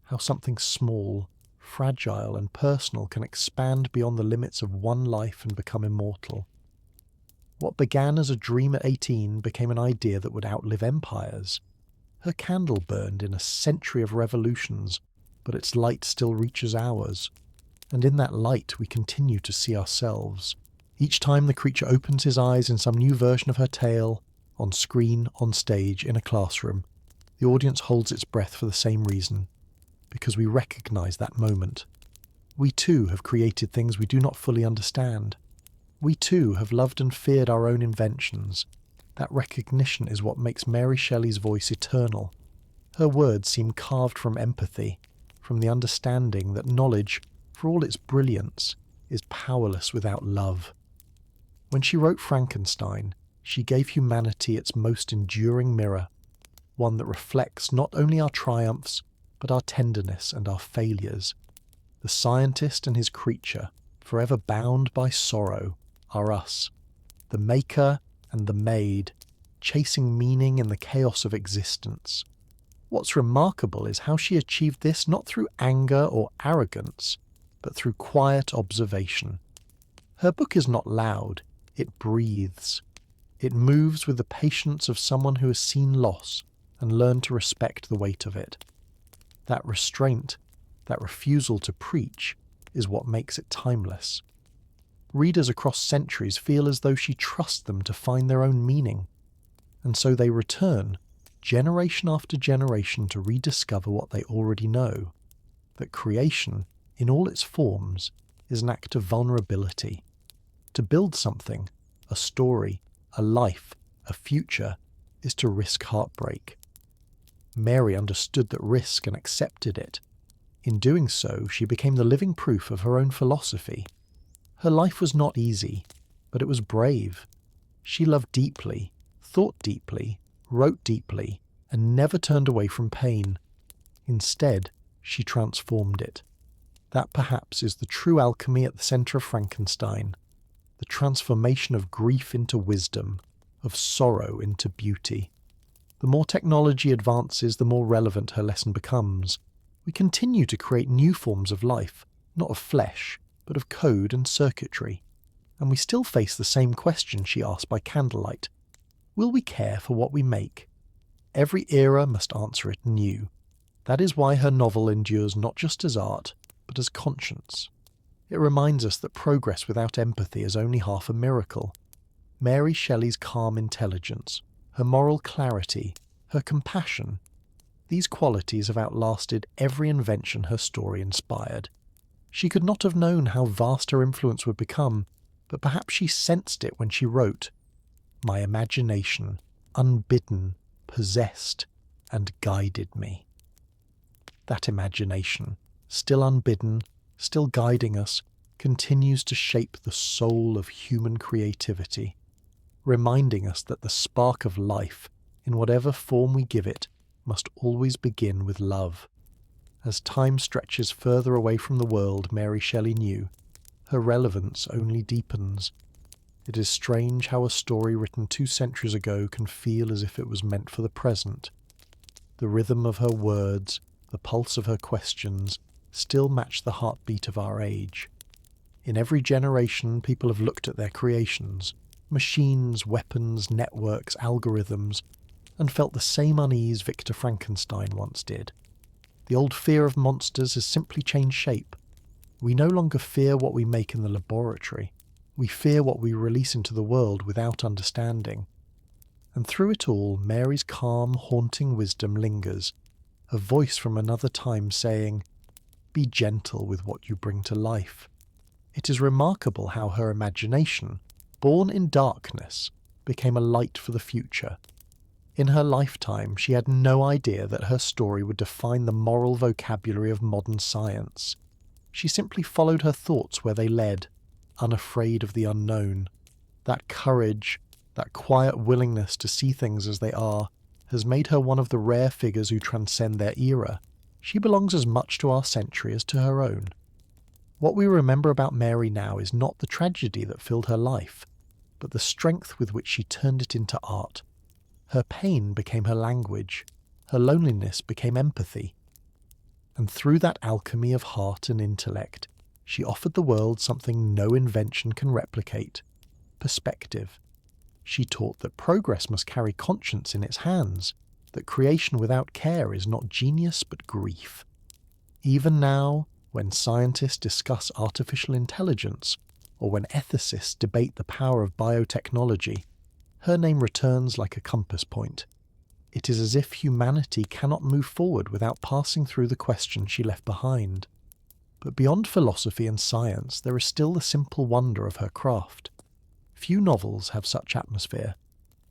how something small, fragile and personal can expand beyond the limits of one life and become immortal. What began as a dream at 18 became an idea that would outlive empires. Her candle burned in a century of revolutions, but its light still reaches ours. And in that light we continue to see ourselves. Each time the creature opens his eyes in some new version of her tale, on screen, on stage, in a classroom, the audience holds its breath for the same reason, because we recognise that moment. We too have created things we do not fully understand. We too have loved and feared our own inventions. That recognition is what makes Mary Shelley's voice eternal. Her words seem carved from empathy, from the understanding that knowledge, for all its brilliance, is powerless without love. When she wrote Frankenstein, she gave humanity its most enduring mirror, one that reflects not only our triumphs, but our tenderness and our failures. The scientist and his creature, forever bound by sorrow, are us, the maker and the made, chasing meaning in the chaos of existence. What's remarkable is how she achieved this not through anger or arrogance, but through quiet observation. Her book is not loud, it breathes. It moves with the patience of someone who has seen loss and learned to respect the weight of it. That restraint, that refusal to preach, is what makes it timeless. Readers across centuries feel as though she trusts them to find their own meaning, and so they return, generation after generation, to rediscover what they already know, that creation, in all its forms, is an act of vulnerability. To build something, a story, a life, a future, is to risk heartbreak. Mary understood that risk and accepted it. In doing so, she became the living proof of her own philosophy. Her life was not easy, but it was brave. She loved deeply, thought deeply, wrote deeply, and never turned away from pain. Instead, she transformed it. That perhaps is the true alchemy at the centre of Frankenstein, the transformation of grief into wisdom, of sorrow into beauty. The more technology advances, the more relevant her lesson becomes. We continue to create new forms of life, not of flesh, but of code and circuitry. And we still face the same question she asked by candlelight. Will we care for what we make? Every era must answer it anew. That is why her novel endures not just as art, but as conscience. It reminds us that progress without empathy is only half a miracle. Mary Shelley's calm intelligence, her moral clarity, her compassion, these qualities have outlasted every invention her story inspired. She could not have known how vast her influence would become, but perhaps she sensed it when she wrote, "My imagination, unbidden, possessed, and guided me." That imagination, still unbidden, still guiding us, continues to shape the soul of human creativity, reminding us that the spark of life, in whatever form we give it, must always begin with love. As time stretches further away from the world Mary Shelley knew, her relevance only deepens. It is strange how a story written 2 centuries ago can feel as if it was meant for the present. The rhythm of her words, the pulse of her questions, still match the heartbeat of our age. In every generation, people have looked at their creations, machines, weapons, networks, algorithms, and felt the same unease Victor Frankenstein once did. The old fear of monsters has simply changed shape. We no longer fear what we make in the laboratory. We fear what we release into the world without understanding. And through it all, Mary's calm, haunting wisdom lingers, a voice from another time saying, "Be gentle with what you bring to life." It is remarkable how her imagination, born in darkness, became a light for the future. In her lifetime, she had no idea that her story would define the moral vocabulary of modern science. She simply followed her thoughts where they led, unafraid of the unknown. That courage, that quiet willingness to see things as they are, has made her one of the rare figures who transcend their era. She belongs as much to our century as to her own. What we remember about Mary now is not the tragedy that filled her life, but the strength with which she turned it into art. Her pain became her language, her loneliness became empathy. And through that alchemy of heart and intellect, she offered the world something no invention can replicate: perspective. She taught that progress must carry conscience in its hands, that creation without care is not genius but grief. Even now, when scientists discuss artificial intelligence, or when ethicists debate the power of biotechnology, her name returns like a compass point. It is as if humanity cannot move forward without passing through the question she left behind. But beyond philosophy and science, there is still the simple wonder of her craft. Few novels have such atmosphere.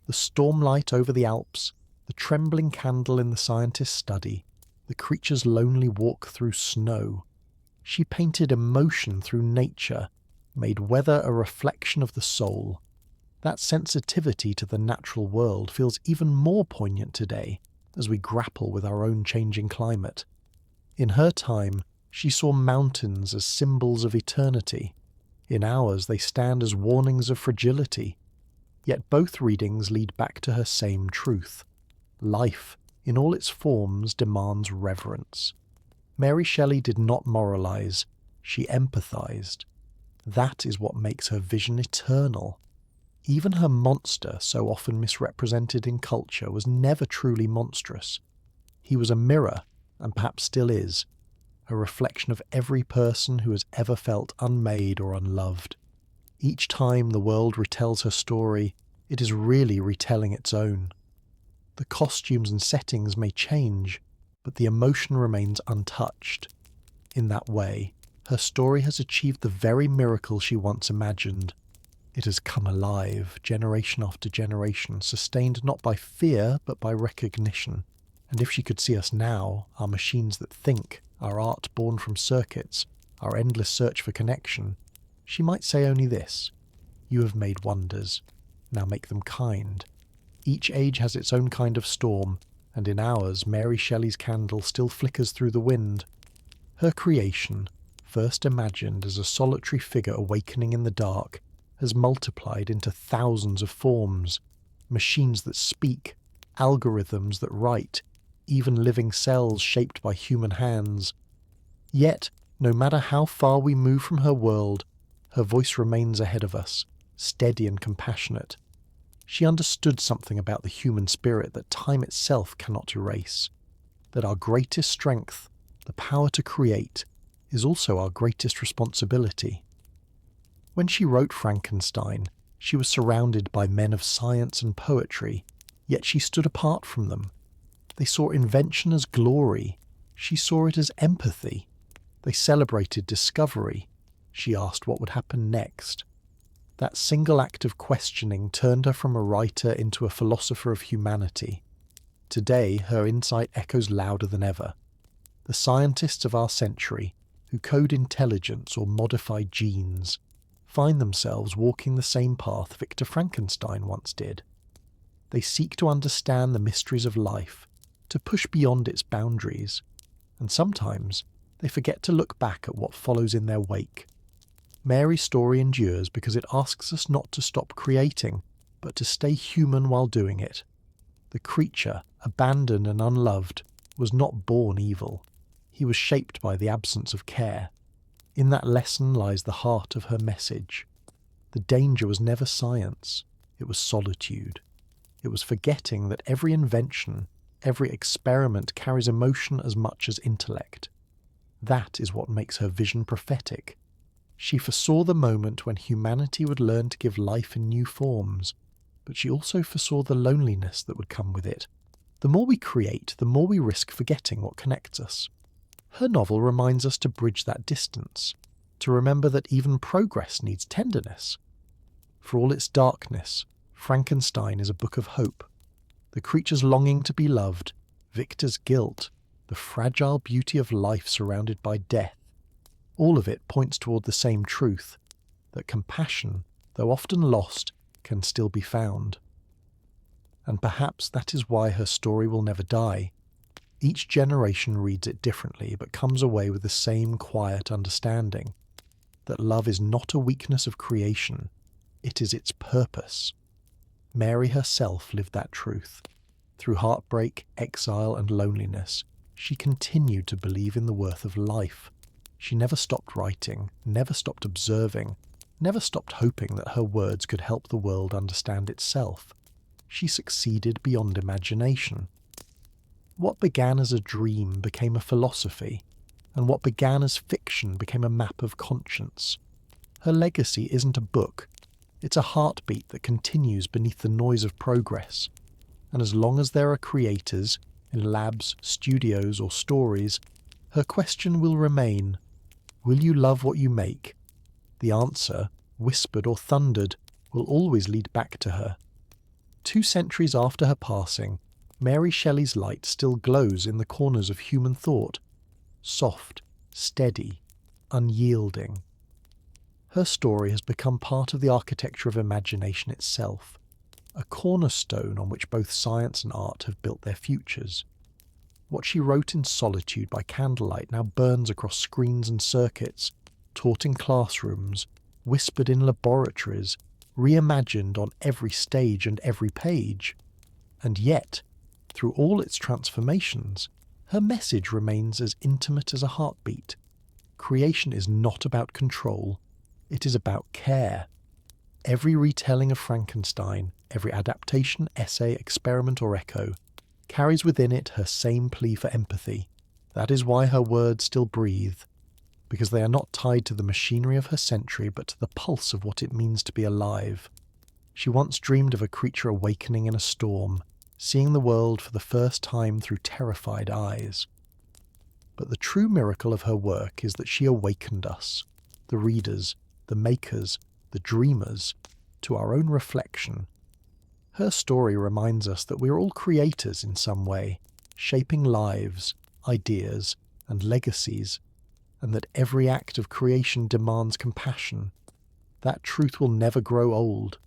The stormlight over the Alps, the trembling candle in the scientist's study, the creature's lonely walk through snow. She painted emotion through nature, made weather a reflection of the soul. That sensitivity to the natural world feels even more poignant today as we grapple with our own changing climate. In her time, she saw mountains as symbols of eternity. In ours, they stand as warnings of fragility. Yet both readings lead back to her same truth. Life, in all its forms, demands reverence. Mary Shelley did not moralize, she empathized. That is what makes her vision eternal. Even her monster, so often misrepresented in culture, was never truly monstrous. He was a mirror, and perhaps still is, a reflection of every person who has ever felt unmade or unloved. Each time the world retells her story, it is really retelling its own. The costumes and settings may change, but the emotion remains untouched. In that way, her story has achieved the very miracle she once imagined. It has come alive, generation after generation, sustained not by fear, but by recognition. And if she could see us now, our machines that think, our art born from circuits, our endless search for connection, she might say only this: "You have made wonders. Now make them kind." Each age has its own kind of storm, and in ours, Mary Shelley's candle still flickers through the wind. Her creation, first imagined as a solitary figure awakening in the dark, has multiplied into thousands of forms: machines that speak, algorithms that write, even living cells shaped by human hands. Yet, no matter how far we move from her world, her voice remains ahead of us, steady and compassionate. She understood something about the human spirit that time itself cannot erase, that our greatest strength, the power to create, is also our greatest responsibility. When she wrote Frankenstein, She was surrounded by men of science and poetry, yet she stood apart from them. They saw invention as glory. She saw it as empathy. They celebrated discovery. She asked what would happen next. That single act of questioning turned her from a writer into a philosopher of humanity. Today, her insight echoes louder than ever. The scientists of our century, who code intelligence or modify genes, find themselves walking the same path Victor Frankenstein once did. They seek to understand the mysteries of life, to push beyond its boundaries, and sometimes they forget to look back at what follows in their wake. Mary's story endures because it asks us not to stop creating, but to stay human while doing it. The creature, abandoned and unloved, was not born evil. He was shaped by the absence of care. In that lesson lies the heart of her message. The danger was never science, it was solitude. It was forgetting that every invention, every experiment carries emotion as much as intellect. That is what makes her vision prophetic. She foresaw the moment when humanity would learn to give life in new forms, but she also foresaw the loneliness that would come with it. The more we create, the more we risk forgetting what connects us. Her novel reminds us to bridge that distance, to remember that even progress needs tenderness. For all its darkness, Frankenstein is a book of hope. The creature's longing to be loved, Victor's guilt, the fragile beauty of life surrounded by death. All of it points toward the same truth, that compassion, though often lost, can still be found. And perhaps that is why her story will never die. Each generation reads it differently, but comes away with the same quiet understanding, that love is not a weakness of creation, it is its purpose. Mary herself lived that truth. Through heartbreak, exile, and loneliness, she continued to believe in the worth of life. She never stopped writing, never stopped observing, never stopped hoping that her words could help the world understand itself. She succeeded beyond imagination. What began as a dream became a philosophy, and what began as fiction became a map of conscience. Her legacy isn't a book, it's a heartbeat that continues beneath the noise of progress. And as long as there are creators, in labs, studios, or stories, her question will remain: will you love what you make? The answer, whispered or thundered, will always lead back to her. 2 centuries after her passing, Mary Shelley's light still glows in the corners of human thought, soft, steady, unyielding. Her story has become part of the architecture of imagination itself, a cornerstone on which both science and art have built their futures. What she wrote in solitude by candlelight now burns across screens and circuits, taught in classrooms, whispered in laboratories, reimagined on every stage and every page. And yet, through all its transformations, her message remains as intimate as a heartbeat. Creation is not about control, it is about care. Every retelling of Frankenstein, every adaptation, essay, experiment or echo, carries within it her same plea for empathy. That is why her words still breathe, because they are not tied to the machinery of her century but to the pulse of what it means to be alive. She once dreamed of a creature awakening in a storm, seeing the world for the first time through terrified eyes. But the true miracle of her work is that she awakened us, the readers, the makers, the dreamers, to our own reflection. Her story reminds us that we are all creators in some way, shaping lives, ideas, and legacies, and that every act of creation demands compassion. That truth will never grow old.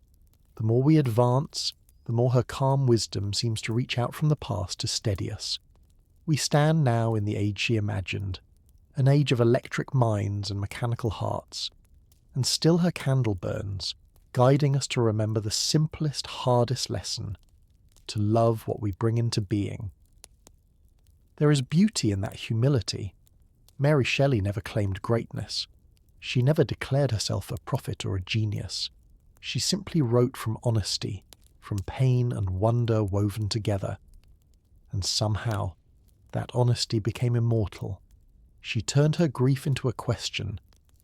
The more we advance, the more her calm wisdom seems to reach out from the past to steady us. We stand now in the age she imagined, an age of electric minds and mechanical hearts, and still her candle burns, guiding us to remember the simplest, hardest lesson, to love what we bring into being. There is beauty in that humility. Mary Shelley never claimed greatness. She never declared herself a prophet or a genius. She simply wrote from honesty, from pain and wonder woven together. And somehow, that honesty became immortal. She turned her grief into a question,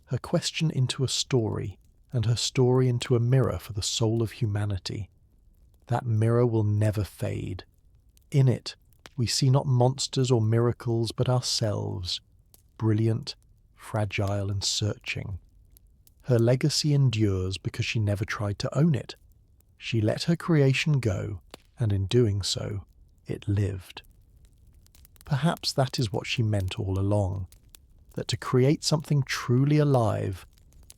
her question into a story, and her story into a mirror for the soul of humanity. That mirror will never fade. In it, we see not monsters or miracles, but ourselves, brilliant, fragile, and searching. Her legacy endures because she never tried to own it. She let her creation go, and in doing so, it lived. Perhaps that is what she meant all along, that to create something truly alive,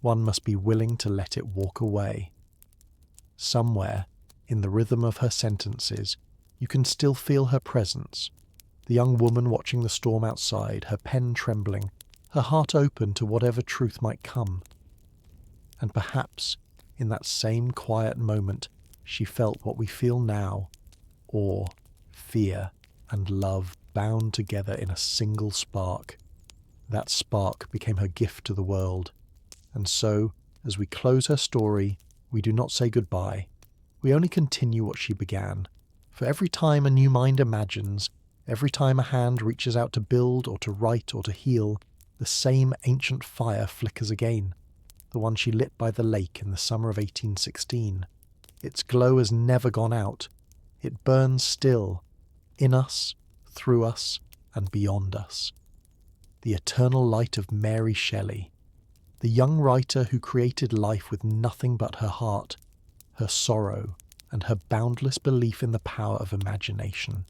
one must be willing to let it walk away. Somewhere, in the rhythm of her sentences, you can still feel her presence. The young woman watching the storm outside, her pen trembling, her heart open to whatever truth might come. And perhaps, in that same quiet moment, she felt what we feel now, awe, fear, and love bound together in a single spark. That spark became her gift to the world. And so, as we close her story, we do not say goodbye. We only continue what she began. For every time a new mind imagines, every time a hand reaches out to build or to write or to heal, the same ancient fire flickers again, the one she lit by the lake in the summer of 1816. Its glow has never gone out. It burns still, in us, through us, and beyond us. The eternal light of Mary Shelley, the young writer who created life with nothing but her heart, her sorrow, and her boundless belief in the power of imagination.